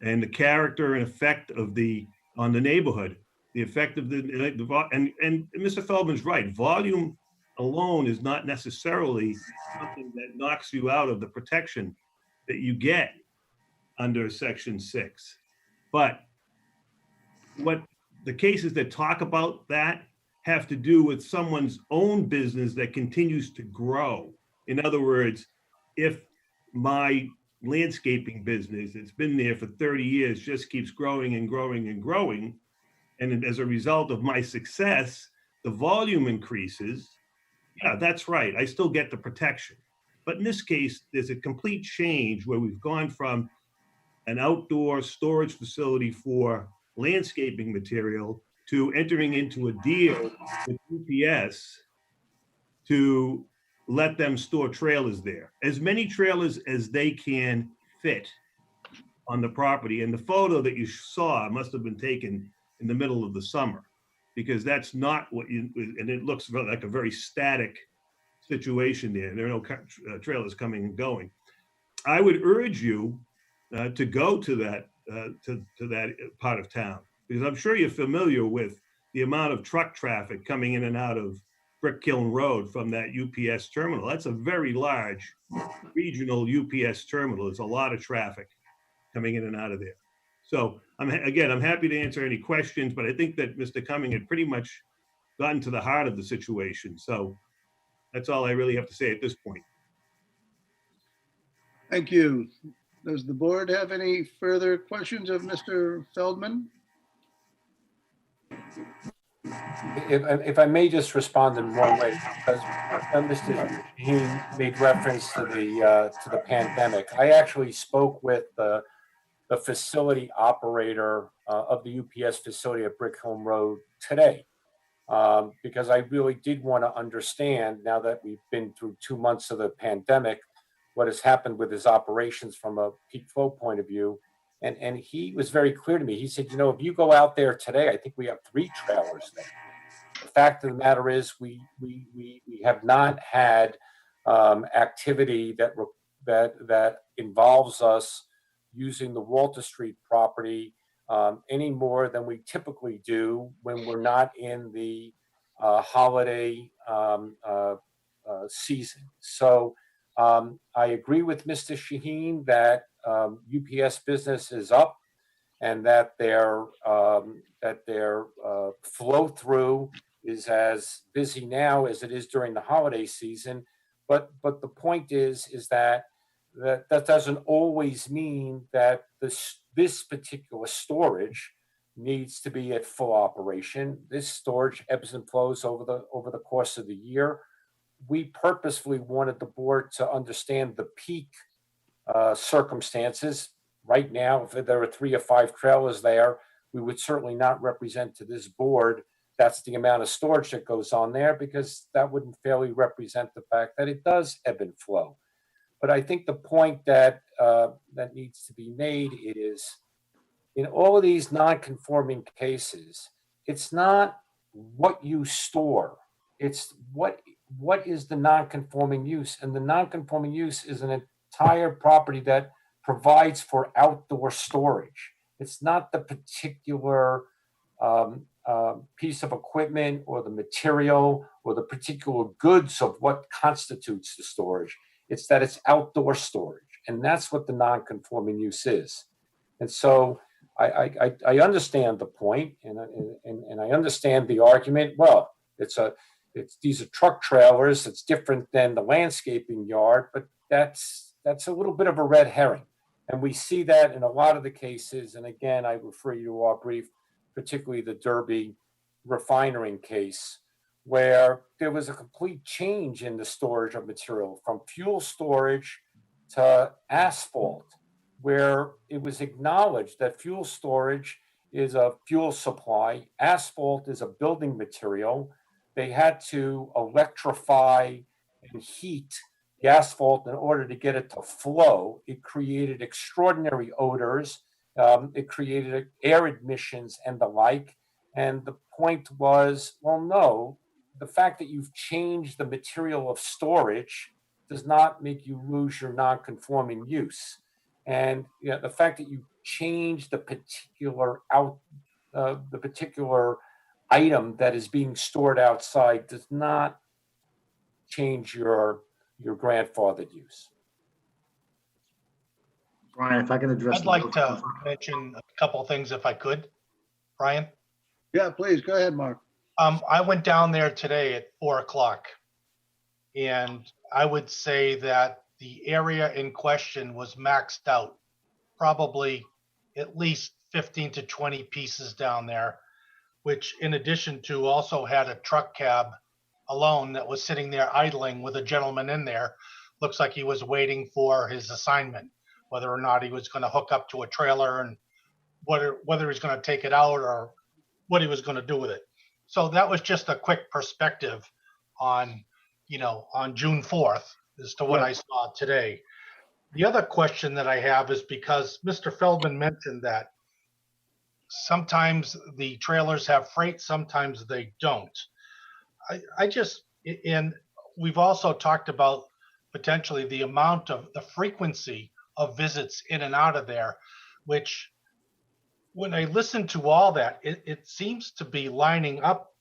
N: and the character and effect on the neighborhood. the effect of and Mr. Feldman's right. Volume alone is not necessarily something that knocks you out of the protection that you get under Section 6. But what the cases that talk about that have to do with someone's own business that continues to grow. In other words, if my landscaping business, it's been there for 30 years, just keeps growing and growing and growing, and as a result of my success, the volume increases, yeah, that's right, I still get the protection. But in this case, there's a complete change where we've gone from an outdoor storage facility for landscaping material to entering into a deal with UPS to let them store trailers there. As many trailers as they can fit on the property. And the photo that you saw must have been taken in the middle of the summer, because that's not what you, and it looks like a very static situation there. There are no trailers coming and going. I would urge you to go to that to that part of town, because I'm sure you're familiar with the amount of truck traffic coming in and out of Brick Kiln Road from that UPS terminal. That's a very large regional UPS terminal. There's a lot of traffic coming in and out of there. So I'm happy to answer any questions, but I think that Mr. Cumming had pretty much gotten to the heart of the situation. So that's all I really have to say at this point.
A: Thank you. Does the board have any further questions of Mr. Feldman?
M: If I may just respond in one way, because Mr. Shaheen made reference to the pandemic. I actually spoke with the facility operator of the UPS facility at Brick Hill Road today, because I really did want to understand, now that we've been through 2 months of the pandemic, what has happened with his operations from a peak flow point of view. And he was very clear to me. He said, you know, if you go out there today, I think we have 3 trailers there. The fact of the matter is we have not had activity that involves us using the Walter Street property any more than we typically do when we're not in the holiday season. So I agree with Mr. Shaheen that UPS business is up, and that their flow through is as busy now as it is during the holiday season. But the point is that doesn't always mean that this particular storage needs to be at full operation. This storage ebbs and flows over the course of the year. We purposefully wanted the board to understand the peak circumstances. Right now, if there are 3 or 5 trailers there, we would certainly not represent to this board that's the amount of storage that goes on there, because that wouldn't fairly represent the fact that it does ebb and flow. But I think the point that needs to be made is, in all of these non-conforming cases, it's not what you store, it's what is the non-conforming use. And the non-conforming use is an entire property that provides for outdoor storage. It's not the particular piece of equipment or the material or the particular goods of what constitutes the storage. It's that it's outdoor storage, and that's what the non-conforming use is. And so I understand the point, and I understand the argument. Well, these are truck trailers. It's different than the landscaping yard, but that's a little bit of a red herring. And we see that in a lot of the cases. And again, I refer you to our brief, particularly the Derby refinery case, where there was a complete change in the storage of material from fuel storage to asphalt, where it was acknowledged that fuel storage is a fuel supply, asphalt is a building material. They had to electrify and heat the asphalt in order to get it to flow. It created extraordinary odors. It created air emissions and the like. And the point was, well, no, the fact that you've changed the material of storage does not make you lose your non-conforming use. And the fact that you change the particular the particular item that is being stored outside does not change your grandfathered use.
I: Brian, if I can address.
C: I'd like to mention a couple of things if I could, Brian.
A: Yeah, please, go ahead, Mark.
C: I went down there today at 4:00, and I would say that the area in question was maxed out, probably at least 15 to 20 pieces down there, which in addition to also had a truck cab alone that was sitting there idling with a gentleman in there. Looks like he was waiting for his assignment, whether or not he was going to hook up to a trailer and whether he's going to take it out or what he was going to do with it. So that was just a quick perspective on, on June 4th as to what I saw today. The other question that I have is because Mr. Feldman mentioned that sometimes the trailers have freight, sometimes they don't. And we've also talked about potentially the amount of the frequency of visits in and out of there, which when I listen to all that, it seems to be lining up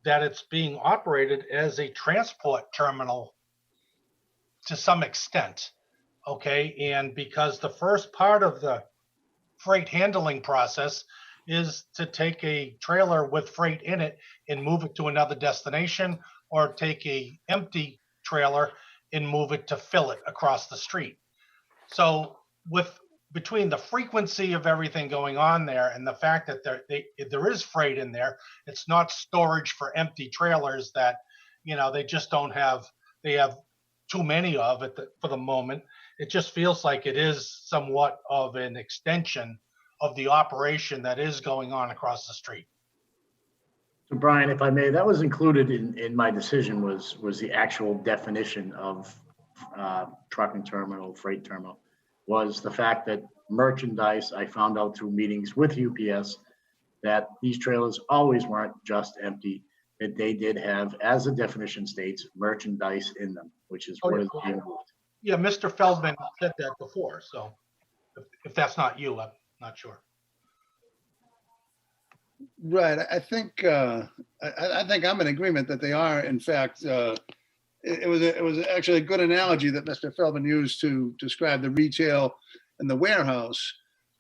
C: that it's being operated as a transport terminal to some extent. Okay. And because the first part of the freight handling process is to take a trailer with freight in it and move it to another destination, or take a empty trailer and move it to fill it across the street. So between the frequency of everything going on there and the fact that there is freight in there, it's not storage for empty trailers that, they just don't have, they have too many of it for the moment. It just feels like it is somewhat of an extension of the operation that is going on across the street.
I: So Brian, if I may, that was included in my decision was the actual definition of trucking terminal, freight terminal, was the fact that merchandise, I found out through meetings with UPS, that these trailers always weren't just empty, that they did have, as the definition states, merchandise in them, which is what is being moved.
C: Yeah, Mr. Feldman said that before, so if that's not you, I'm not sure.
A: Right. I think I'm in agreement that they are, in fact, it was actually a good analogy that Mr. Feldman used to describe the retail and the warehouse.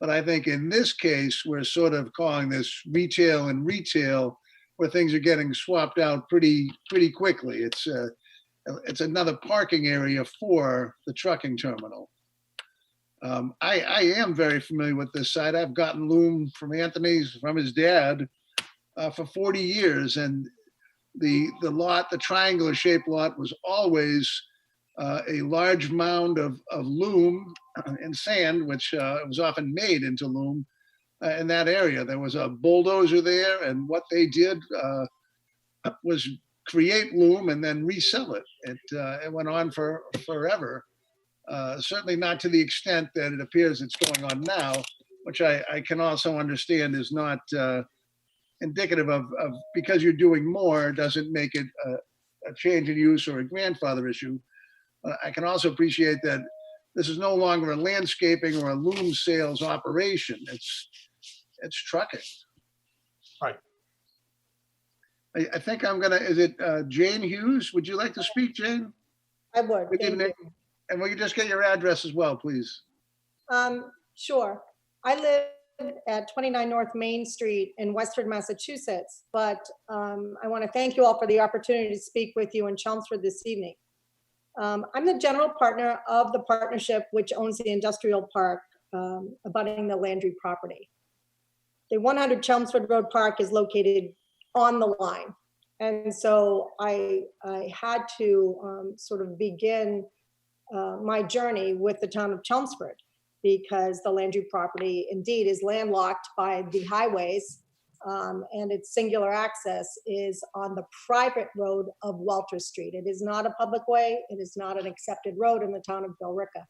A: But I think in this case, we're sort of calling this retail and retail, where things are getting swapped out pretty quickly. It's another parking area for the trucking terminal. I am very familiar with this site. I've gotten loom from Anthony's, from his dad, for 40 years. And the triangular shaped lot was always a large mound of loom and sand, which was often made into loom in that area. There was a bulldozer there, and what they did was create loom and then resell it. It went on for forever. Certainly not to the extent that it appears it's going on now, which I can also understand is not indicative of because you're doing more doesn't make it a change in use or a grandfather issue. I can also appreciate that this is no longer a landscaping or a loom sales operation. It's trucking.
C: Right.
A: I think I'm gonna, is it Jane Hughes? Would you like to speak, Jane?
J: I would.
A: Good evening. And will you just get your address as well, please?
J: Sure. I live at 29 North Main Street in Westford, Massachusetts, but I want to thank you all for the opportunity to speak with you in Chelmsford this evening. I'm the general partner of the partnership which owns the industrial park abutting the Landry property. The 100 Chelmsford Road Park is located on the line. And so I had to sort of begin my journey with the town of Chelmsford, because the Landry property indeed is landlocked by the highways, and its singular access is on the private road of Walter Street. It is not a public way. It is not an accepted road in the town of Billerica.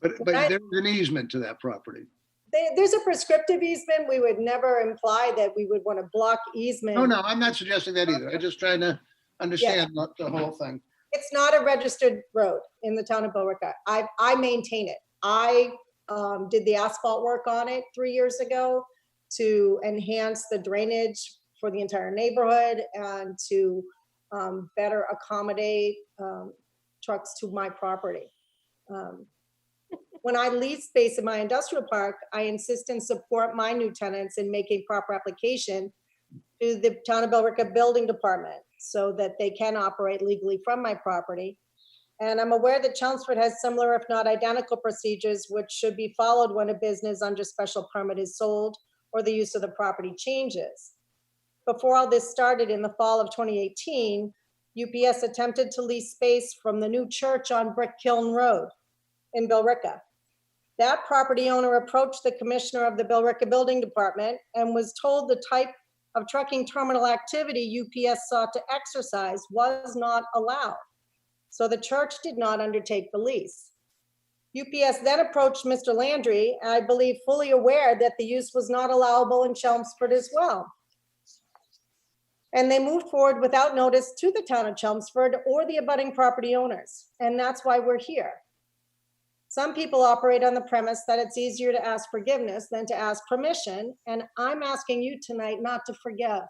A: But there's an easement to that property.
J: There's a prescriptive easement. We would never imply that we would want to block easement.
A: No, I'm not suggesting that either. I'm just trying to understand the whole thing.
J: It's not a registered road in the town of Billerica. I maintain it. I did the asphalt work on it 3 years ago. to enhance the drainage for the entire neighborhood and to better accommodate trucks to my property. When I lease space in my industrial park, I insist and support my new tenants in making proper application to the Town of Billerica Building Department so that they can operate legally from my property. And I'm aware that Chelmsford has similar, if not identical, procedures which should be followed when a business under special permit is sold or the use of the property changes. Before all this started in the fall of 2018, UPS attempted to lease space from the new church on Brick Kiln Road in Billerica. That property owner approached the commissioner of the Billerica Building Department and was told the type of trucking terminal activity UPS sought to exercise was not allowed. So the church did not undertake the lease. UPS then approached Mr. Landry, I believe fully aware that the use was not allowable in Chelmsford as well. And they moved forward without notice to the town of Chelmsford or the abutting property owners. And that's why we're here. Some people operate on the premise that it's easier to ask forgiveness than to ask permission. And I'm asking you tonight not to forgive.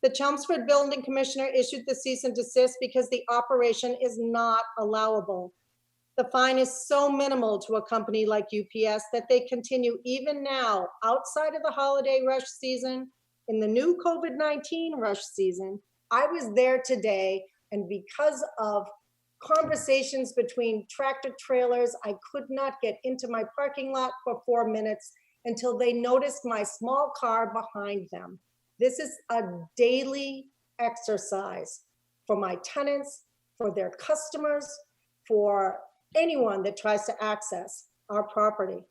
J: The Chelmsford Building Commissioner issued the cease and desist because the operation is not allowable. The fine is so minimal to a company like UPS that they continue even now outside of the holiday rush season, in the new COVID-19 rush season. I was there today, and because of conversations between tractor trailers, I could not get into my parking lot for 4 minutes until they noticed my small car behind them. This is a daily exercise for my tenants, for their customers, for anyone that tries to access our property.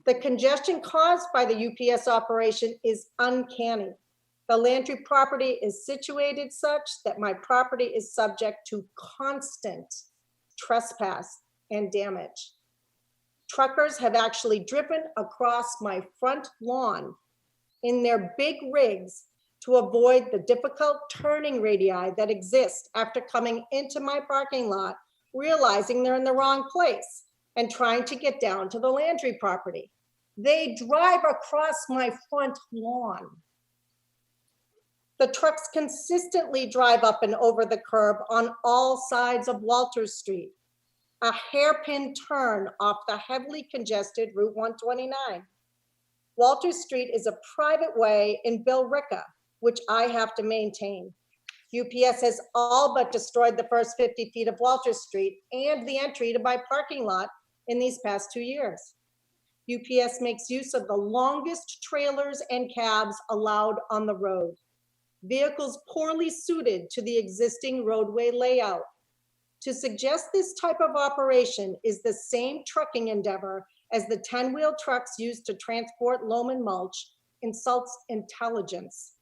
J: The congestion caused by the UPS operation is uncanny. The Landry property is situated such that my property is subject to constant trespass and damage. Truckers have actually driven across my front lawn in their big rigs to avoid the difficult turning radii that exist after coming into my parking lot, realizing they're in the wrong place and trying to get down to the Landry property. They drive across my front lawn. The trucks consistently drive up and over the curb on all sides of Walter Street, a hairpin turn off the heavily congested Route 129. Walter Street is a private way in Billerica, which I have to maintain. UPS has all but destroyed the first 50 feet of Walter Street and the entry to my parking lot in these past 2 years. UPS makes use of the longest trailers and cabs allowed on the road. Vehicles poorly suited to the existing roadway layout. To suggest this type of operation is the same trucking endeavor as the 10-wheel trucks used to transport loam and mulch insults intelligence.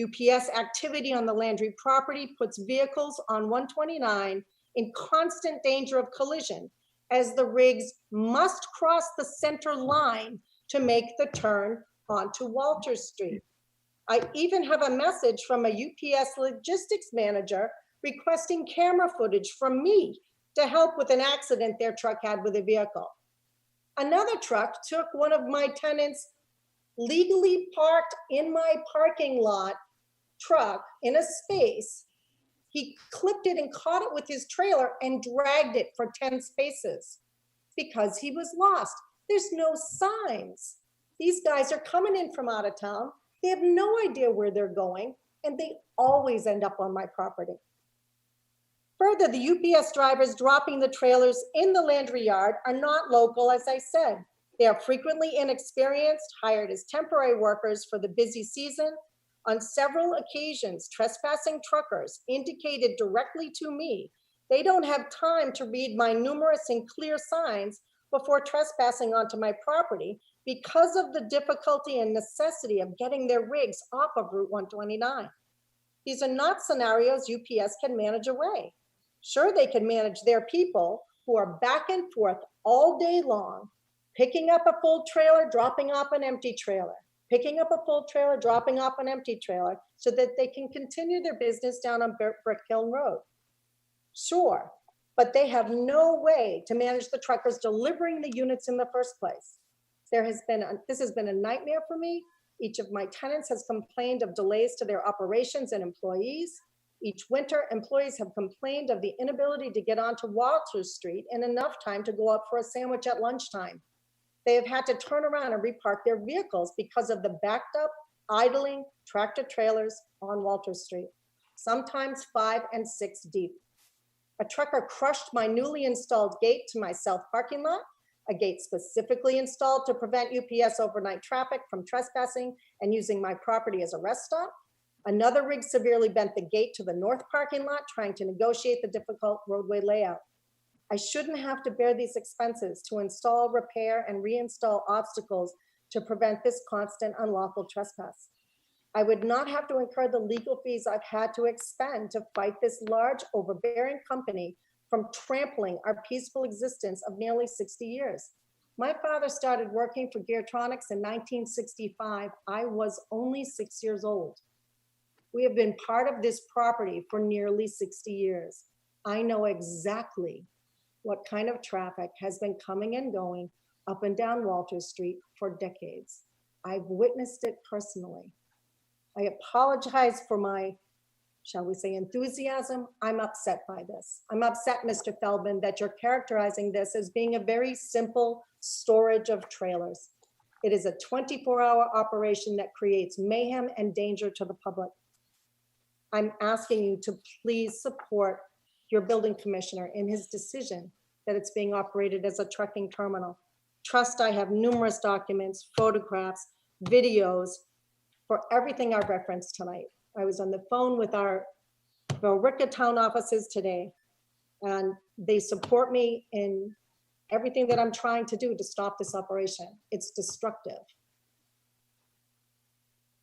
J: UPS activity on the Landry property puts vehicles on 129 in constant danger of collision, as the rigs must cross the center line to make the turn onto Walter Street. I even have a message from a UPS logistics manager requesting camera footage from me to help with an accident their truck had with a vehicle. Another truck took one of my tenants' legally parked in my parking lot truck in a space. He clipped it and caught it with his trailer and dragged it for 10 spaces because he was lost. There's no signs. These guys are coming in from out of town. They have no idea where they're going, and they always end up on my property. Further, the UPS drivers dropping the trailers in the Landry yard are not local, as I said. They are frequently inexperienced, hired as temporary workers for the busy season. On several occasions, trespassing truckers indicated directly to me they don't have time to read my numerous and clear signs before trespassing onto my property because of the difficulty and necessity of getting their rigs off of Route 129. These are not scenarios UPS can manage away. Sure, they can manage their people who are back and forth all day long, picking up a full trailer, dropping off an empty trailer, picking up a full trailer, dropping off an empty trailer, so that they can continue their business down on Brick Hill Road. Sure, but they have no way to manage the truckers delivering the units in the first place. This has been a nightmare for me. Each of my tenants has complained of delays to their operations and employees. Each winter, employees have complained of the inability to get onto Walter Street in enough time to go out for a sandwich at lunchtime. They have had to turn around and repark their vehicles because of the backed up, idling tractor trailers on Walter Street, sometimes 5 and 6 deep. A trucker crushed my newly installed gate to my south parking lot, a gate specifically installed to prevent UPS overnight traffic from trespassing and using my property as a rest stop. Another rig severely bent the gate to the north parking lot, trying to negotiate the difficult roadway layout. I shouldn't have to bear these expenses to install, repair, and reinstall obstacles to prevent this constant unlawful trespass. I would not have to incur the legal fees I've had to expend to fight this large, overbearing company from trampling our peaceful existence of nearly 60 years. My father started working for Geartronics in 1965. I was only 6 years old. We have been part of this property for nearly 60 years. I know exactly what kind of traffic has been coming and going up and down Walter Street for decades. I've witnessed it personally. I apologize for my, shall we say, enthusiasm. I'm upset by this. I'm upset, Mr. Feldman, that you're characterizing this as being a very simple storage of trailers. It is a 24-hour operation that creates mayhem and danger to the public. I'm asking you to please support your building commissioner in his decision that it's being operated as a trucking terminal. Trust I have numerous documents, photographs, videos for everything I referenced tonight. I was on the phone with our Billerica town offices today, and they support me in everything that I'm trying to do to stop this operation. It's destructive.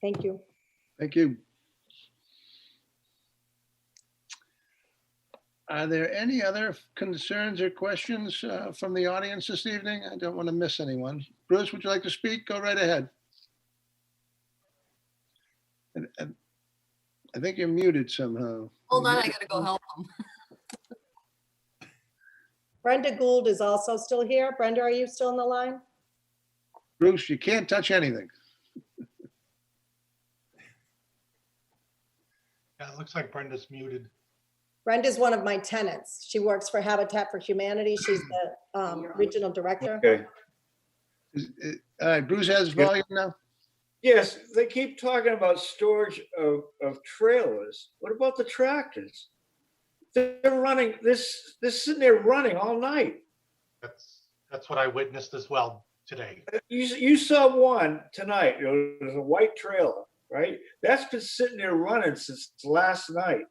J: Thank you.
A: Thank you. Are there any other concerns or questions from the audience this evening? I don't want to miss anyone. Bruce, would you like to speak? Go right ahead. And I think you're muted somehow.
D: Hold on, I gotta go help him.
J: Brenda Gould is also still here. Brenda, are you still on the line?
A: Bruce, you can't touch anything.
C: Yeah, it looks like Brenda's muted.
J: Brenda's one of my tenants. She works for Habitat for Humanity. She's the regional director.
K: Okay.
A: All right, Bruce has volume now.
K: Yes, they keep talking about storage of trailers. What about the tractors? They're running, this sitting there running all night.
C: That's what I witnessed as well today.
K: You saw one tonight. It was a white trailer, right? That's been sitting there running since last night.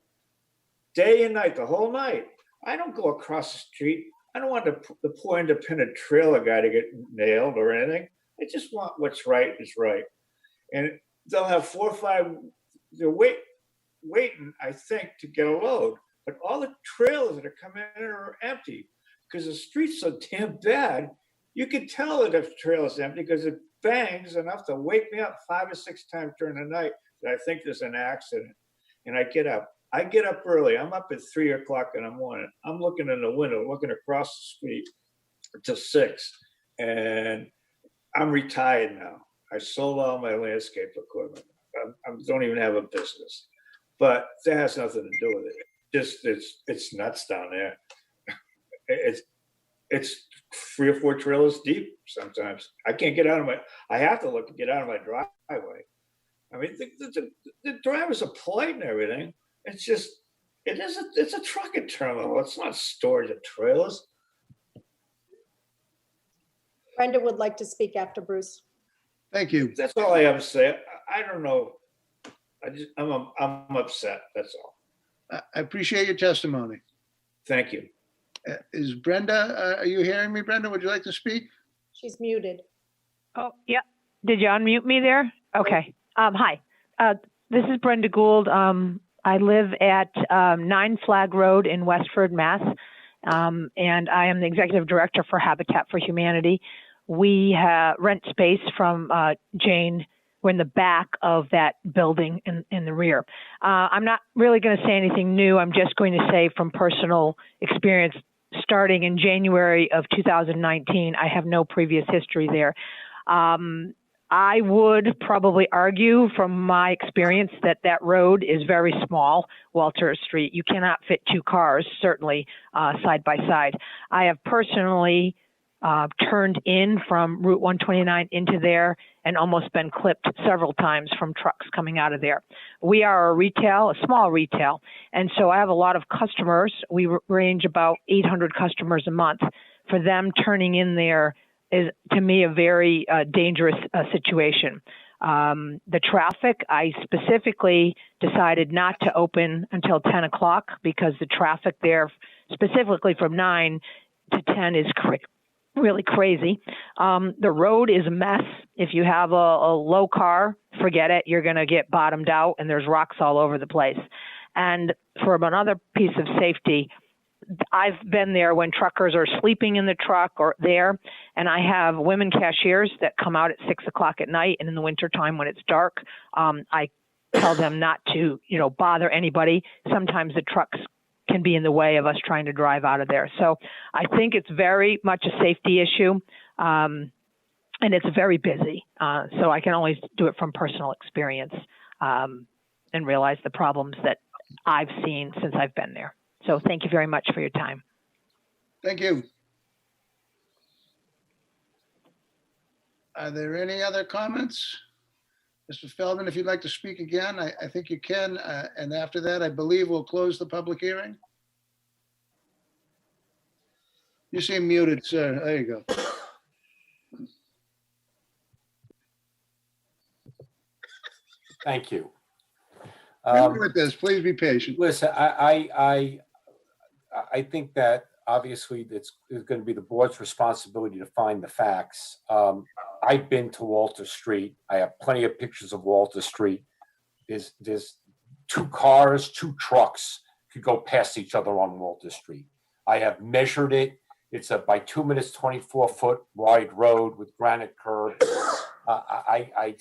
K: Day and night, the whole night. I don't go across the street. I don't want the poor independent trailer guy to get nailed or anything. I just want what's right is right. And they'll have 4 or 5, they're waiting, I think, to get a load. But all the trailers that are coming in are empty because the street's so damn bad. You can tell that the trailer's empty because it bangs enough to wake me up 5 or 6 times during the night that I think there's an accident. And I get up. I get up early. I'm up at 3 o'clock in the morning. I'm looking in the window, looking across the street till 6. And I'm retired now. I sold all my landscape equipment. I don't even have a business. But that has nothing to do with it. It's nuts down there. It's 3 or 4 trailers deep sometimes. I can't get out of I have to get out of my driveway. I mean, the drivers are polite and everything. It's just, it's a trucking terminal. It's not storage of trailers.
J: Brenda would like to speak after Bruce.
A: Thank you.
K: That's all I have to say. I don't know. I'm upset. That's all.
A: I appreciate your testimony.
K: Thank you.
A: Is Brenda, are you hearing me, Brenda? Would you like to speak?
J: She's muted.
O: Oh, yeah. Did you unmute me there? Okay. Hi. This is Brenda Gould. I live at 9 Flag Road in Westford, Mass. And I am the executive director for Habitat for Humanity. We rent space from Jane. We're in the back of that building in the rear. I'm not really going to say anything new. I'm just going to say from personal experience, starting in January of 2019, I have no previous history there. I would probably argue from my experience that that road is very small, Walter Street. You cannot fit two cars, certainly, side by side. I have personally turned in from Route 129 into there and almost been clipped several times from trucks coming out of there. We are a small retail, and so I have a lot of customers. We range about 800 customers a month. For them turning in there is, to me, a very dangerous situation. The traffic, I specifically decided not to open until 10 o'clock because the traffic there, specifically from 9 to 10, is really crazy. The road is a mess. If you have a low car, forget it. You're going to get bottomed out, and there's rocks all over the place. And for another piece of safety, I've been there when truckers are sleeping in the truck or there, and I have women cashiers that come out at 6 o'clock at night, and in the wintertime when it's dark, I tell them not to, bother anybody. Sometimes the trucks can be in the way of us trying to drive out of there. So I think it's very much a safety issue, and it's very busy. So I can only do it from personal experience and realize the problems that I've seen since I've been there. So thank you very much for your time.
A: Thank you. Are there any other comments? Mr. Feldman, if you'd like to speak again, I think you can. And after that, I believe we'll close the public hearing. You seem muted, sir. There you go.
M: Thank you.
A: With this, please be patient.
M: Listen, I think that obviously it's going to be the board's responsibility to find the facts. I've been to Walter Street. I have plenty of pictures of Walter Street. There's two cars, two trucks could go past each other on Walter Street. I have measured it. It's a by 2 minutes, 24-foot wide road with granite curb. I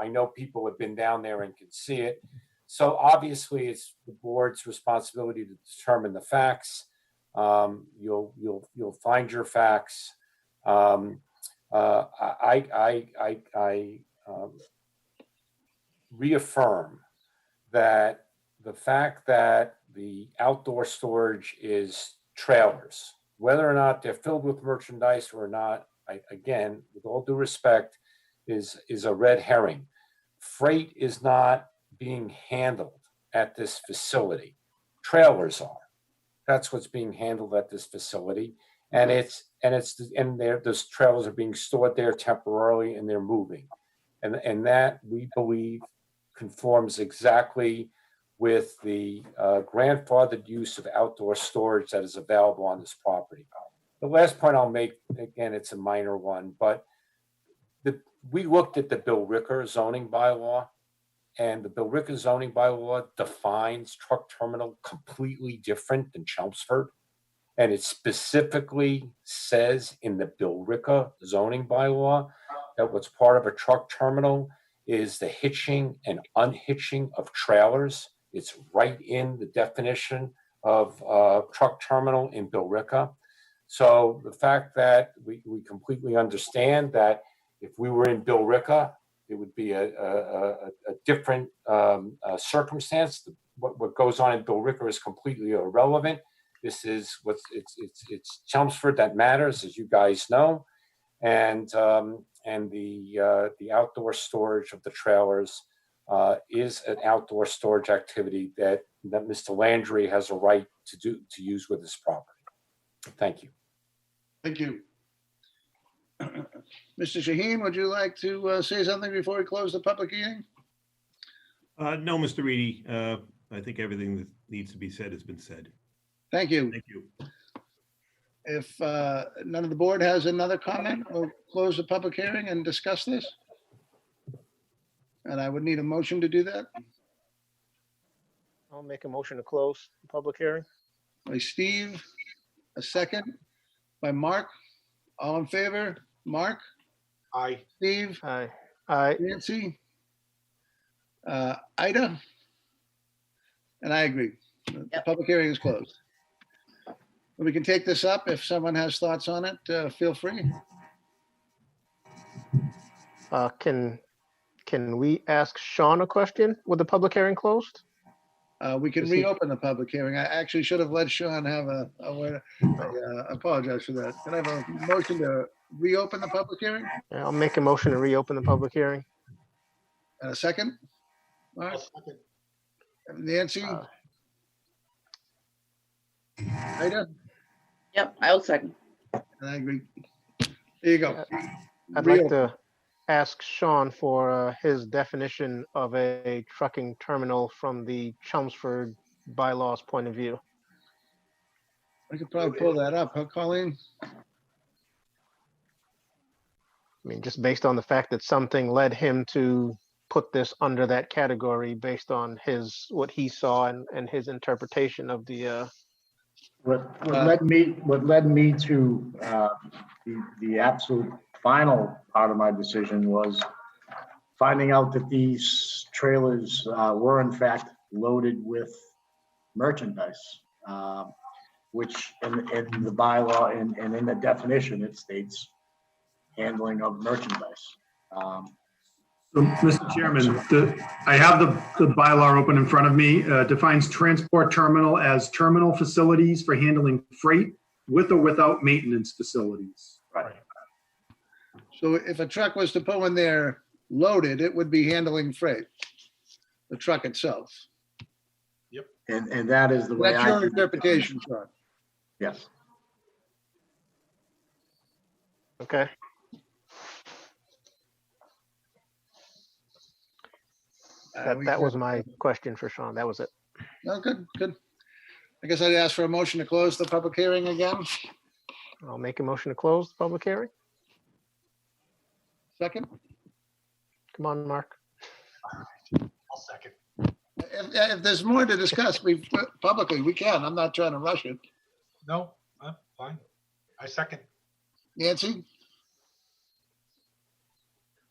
M: know people have been down there and can see it. So obviously, it's the board's responsibility to determine the facts. You'll find your facts. I reaffirm that the fact that the outdoor storage is trailers, whether or not they're filled with merchandise or not, again, with all due respect, is a red herring. Freight is not being handled at this facility. Trailers are. That's what's being handled at this facility, and those trailers are being stored there temporarily, and they're moving, and that we believe conforms exactly with the grandfathered use of outdoor storage that is available on this property. The last point I'll make, again, it's a minor one, but we looked at the Bill Ricker zoning bylaw, and the Bill Ricker zoning bylaw defines truck terminal completely different than Chelmsford. And it specifically says in the Bill Ricker zoning bylaw that what's part of a truck terminal is the hitching and unhitching of trailers. It's right in the definition of truck terminal in Bill Ricker. So the fact that we completely understand that if we were in Bill Ricker, it would be a different circumstance. What goes on in Bill Ricker is completely irrelevant. This is it's Chelmsford that matters, as you guys know, and the outdoor storage of the trailers is an outdoor storage activity that Mr. Landry has a right to use with his property. Thank you.
A: Thank you. Mr. Shaheen, would you like to say something before we close the public hearing?
N: No, Mr. Reedy. I think everything that needs to be said has been said.
A: Thank you.
N: Thank you.
A: If none of the board has another comment, we'll close the public hearing and discuss this. And I would need a motion to do that.
G: I'll make a motion to close the public hearing.
A: By Steve, a second. By Mark, all in favor? Mark?
K: Aye.
A: Steve?
G: Aye. Aye.
A: Nancy? Ida? And I agree. The public hearing is closed. We can take this up. If someone has thoughts on it, feel free.
G: Can we ask Sean a question with the public hearing closed?
A: We can
G: Is he-
A: reopen the public hearing. I actually should have let Sean have a word. I apologize for that. Can I have a motion to reopen the public hearing?
G: Yeah, I'll make a motion to reopen the public hearing.
A: And a second? Mark?
C: I'll second.
A: Nancy? Ida?
P: Yep, I'll second.
A: And I agree. There you go.
G: I'd like to ask Sean for his definition of a trucking terminal from the Chelmsford bylaws point of view.
A: I could probably pull that up, huh, Colleen?
G: I mean, just based on the fact that something led him to put this under that category based on what he saw and his interpretation of the.
I: What led me to the absolute final part of my decision was finding out that these trailers were in fact loaded with merchandise, which in the bylaw and in the definition, it states handling of merchandise.
E: So, Mr. Chairman, I have the bylaw open in front of me. Defines transport terminal as terminal facilities for handling freight with or without maintenance facilities.
I: Right.
A: So if a truck was to pull in there loaded, it would be handling freight, the truck itself.
C: Yep.
I: And that is the way
A: That's your interpretation, Sean.
I: Yes.
G: Okay. That was my question for Sean. That was it.
A: Oh, good. I guess I'd ask for a motion to close the public hearing again.
G: I'll make a motion to close the public hearing.
A: Second?
G: Come on, Mark.
C: I'll second.
A: If there's more to discuss, publicly, we can. I'm not trying to rush it.
C: No, fine. I second.
A: Nancy?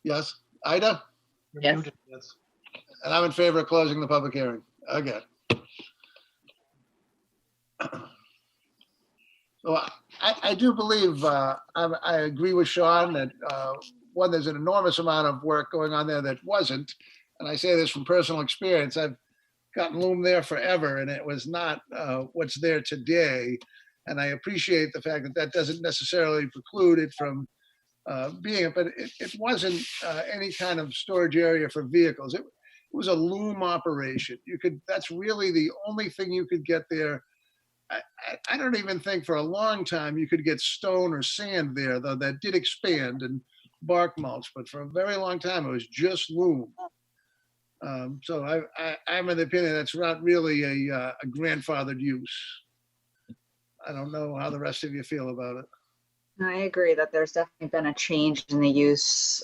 A: Yes. Ida?
C: You're
P: Yes.
C: muted, yes.
A: And I'm in favor of closing the public hearing. Okay. So I do believe, I agree with Sean that, one, there's an enormous amount of work going on there that wasn't. And I say this from personal experience. I've gotten loom there forever, and it was not what's there today. And I appreciate the fact that that doesn't necessarily preclude it from being it, but it wasn't any kind of storage area for vehicles. It was a loom operation. That's really the only thing you could get there. I don't even think for a long time you could get stone or sand there, though that did expand, and bark mulch, but for a very long time it was just loom. So I'm of the opinion that's not really a grandfathered use. I don't know how the rest of you feel about it.
F: I agree that there's definitely been a change in the use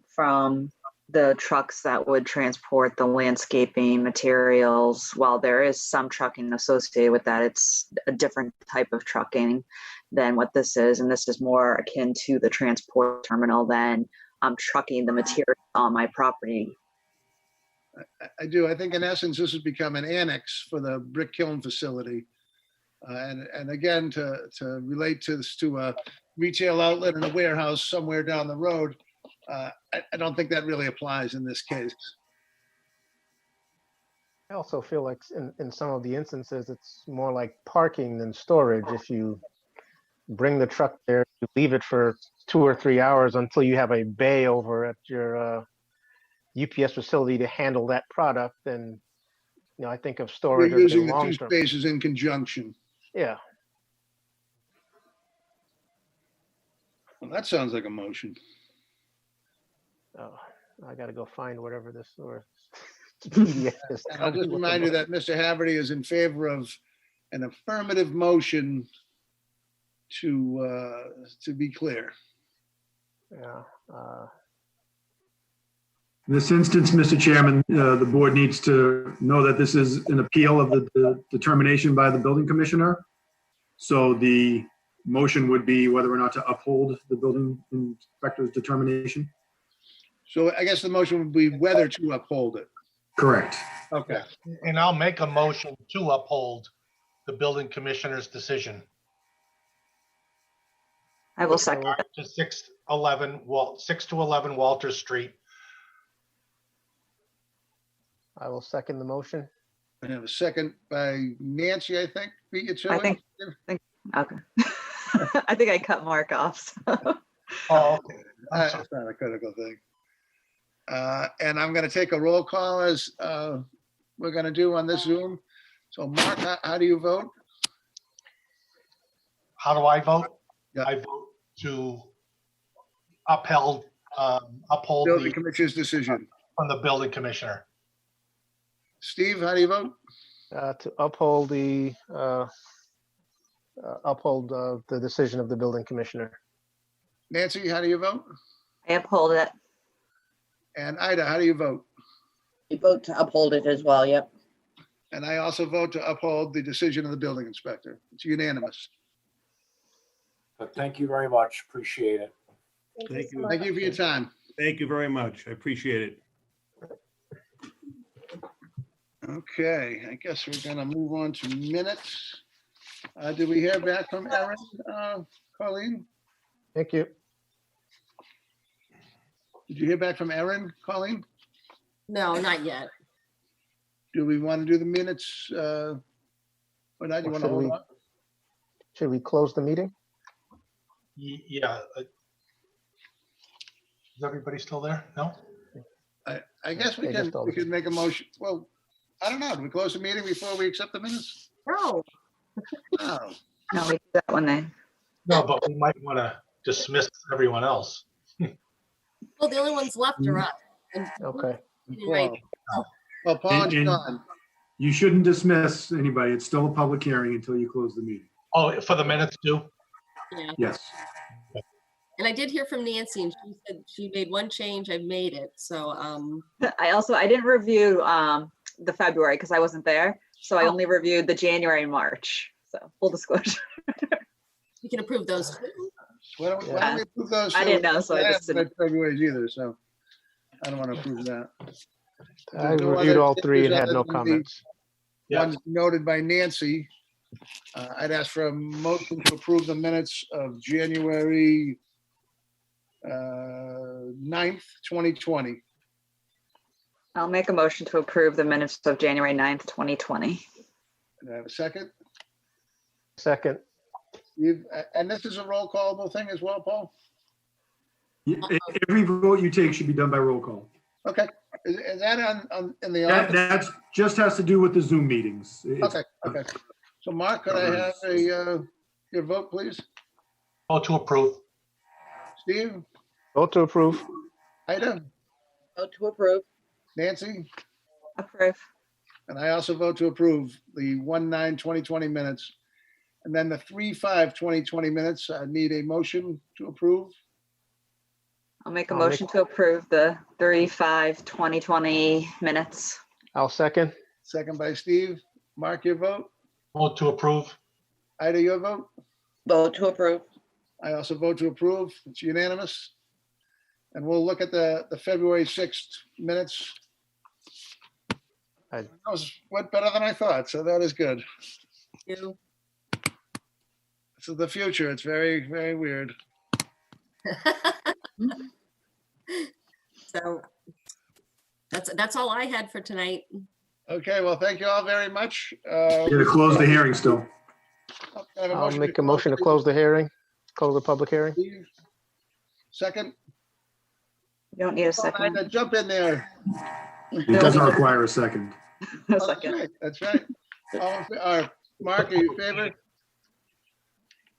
F: from the trucks that would transport the landscaping materials. While there is some trucking associated with that, it's a different type of trucking than what this is. And this is more akin to the transport terminal than trucking the material on my property.
A: I do. I think in essence, this has become an annex for the brick kiln facility. And again, to relate to this to a retail outlet and a warehouse somewhere down the road, I don't think that really applies in this case.
G: I also feel like in some of the instances, it's more like parking than storage. If you bring the truck there, you leave it for 2 or 3 hours until you have a bay over at your UPS facility to handle that product, then I think of storage
A: You're
G: as a
A: using the two
G: long-term.
A: spaces in conjunction.
G: Yeah.
A: Well, that sounds like a motion.
G: Oh, I got to go find whatever this or PDF is.
A: And I'll just remind you that Mr. Haverty is in favor of an affirmative motion to be clear.
G: Yeah.
E: In this instance, Mr. Chairman, the board needs to know that this is an appeal of the determination by the building commissioner. So the motion would be whether or not to uphold the building inspector's determination.
A: So I guess the motion would be whether to uphold it.
E: Correct.
A: Okay.
C: And I'll make a motion to uphold the building commissioner's decision.
F: I will second.
C: To 6 to 11 Walter Street.
G: I will second the motion.
A: I have a second by Nancy, I think. Beat you to
F: I
A: it?
F: think, okay. I think I cut Mark off. So.
C: Oh, okay.
A: That's not a critical thing. And I'm going to take a roll call as we're going to do on this Zoom. So Mark, how do you vote?
C: How do I vote?
A: Yeah.
C: I vote to uphold
A: Building
C: the
A: Commissioner's decision.
C: from the building commissioner.
A: Steve, how do you vote?
G: To uphold the decision of the building commissioner.
A: Nancy, how do you vote?
F: I uphold it.
A: And Ida, how do you vote?
P: You vote to uphold it as well, yep.
A: And I also vote to uphold the decision of the building inspector. It's unanimous.
M: But thank you very much. Appreciate it.
A: Thank you. Thank you for your time.
N: Thank you very much. I appreciate it.
A: Okay, I guess we're gonna move on to minutes. Did we hear back from Erin, Colleen?
G: Thank you.
A: Did you hear back from Erin, Colleen?
D: No, not yet.
A: Do we want to do the minutes? Or not? You want to hold on?
G: Should we close the meeting?
C: Yeah. Is everybody still there? No?
A: I guess we can make a motion. Well, I don't know. Do we close the meeting before we accept the minutes?
D: No.
A: No.
F: No, we do that one then.
C: No, but we might want to dismiss everyone else.
D: Well, the only ones left are us.
G: Okay.
D: Right.
A: Well, Paul and
E: And
A: John.
E: you shouldn't dismiss anybody. It's still a public hearing until you close the meeting.
C: Oh, for the minutes too?
D: Yeah.
E: Yes.
D: And I did hear from Nancy, and she said she made one change. I've made it. So
F: I didn't review the February because I wasn't there. So I only reviewed the January and March. So full disclosure.
D: you can approve those too.
A: Why don't we approve those?
F: I didn't know, so I just
A: didn't. February's either, so I don't want to approve that.
G: I reviewed all three and had no comments.
A: One's noted by Nancy. I'd ask for a motion to approve the minutes of January 9th, 2020.
F: I'll make a motion to approve the minutes of January 9th, 2020.
A: And I have a second.
G: Second.
A: And this is a roll callable thing as well, Paul?
E: Every vote you take should be done by roll call.
A: Okay. Is that in the
E: That
A: office?
E: that's just has to do with the Zoom meetings.
A: Okay. So Mark, could I have your vote, please?
C: Vote to approve.
A: Steve?
G: Vote to approve.
A: Ida?
P: Vote to approve.
A: Nancy?
F: Approve.
A: And I also vote to approve the 1/9/2020 minutes. And then the 3/5/2020 minutes, I need a motion to approve.
F: I'll make a motion to approve the 3/5/2020 minutes.
G: I'll second.
A: Second by Steve. Mark, your vote.
C: Vote to approve.
A: Ida, your vote.
P: Vote to approve.
A: I also vote to approve. It's unanimous. And we'll look at the February 6th minutes. That went better than I thought, so that is good.
D: You.
A: So the future, it's very, very weird.
D: So that's all I had for tonight.
A: Okay, well, thank you all very much.
E: You gotta close the hearing still.
G: I'll make a motion to close the hearing, close the public hearing.
A: Second.
F: You don't need a second.
A: Jump in there.
E: It doesn't require a second.
F: A
A: Oh,
F: second.
A: That's right. Mark, are you in favor?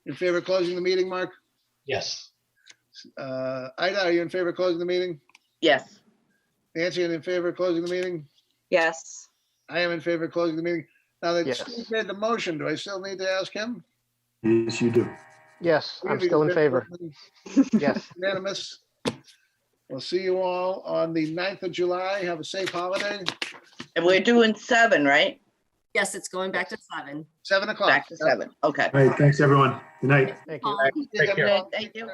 A: In favor of closing the meeting, Mark?
C: Yes.
A: Ida, are you in favor of closing the meeting?
P: Yes.
A: Nancy, are you in favor of closing the meeting?
F: Yes.
A: I am in favor of closing the meeting. Now that
G: Yes.
A: Steve made the motion, do I still need to ask him?
E: Yes, you do.
G: Yes, I'm still in favor. Yes.
A: Unanimous. We'll see you all on the 9th of July. Have a safe holiday.
P: And we're doing 7, right?
D: Yes, it's going back to 7.
A: 7 o'clock.
P: Back to 7. Okay.
E: All right, thanks, everyone. Good night.
G: Thank you.
C: Take care.
P: Thank you.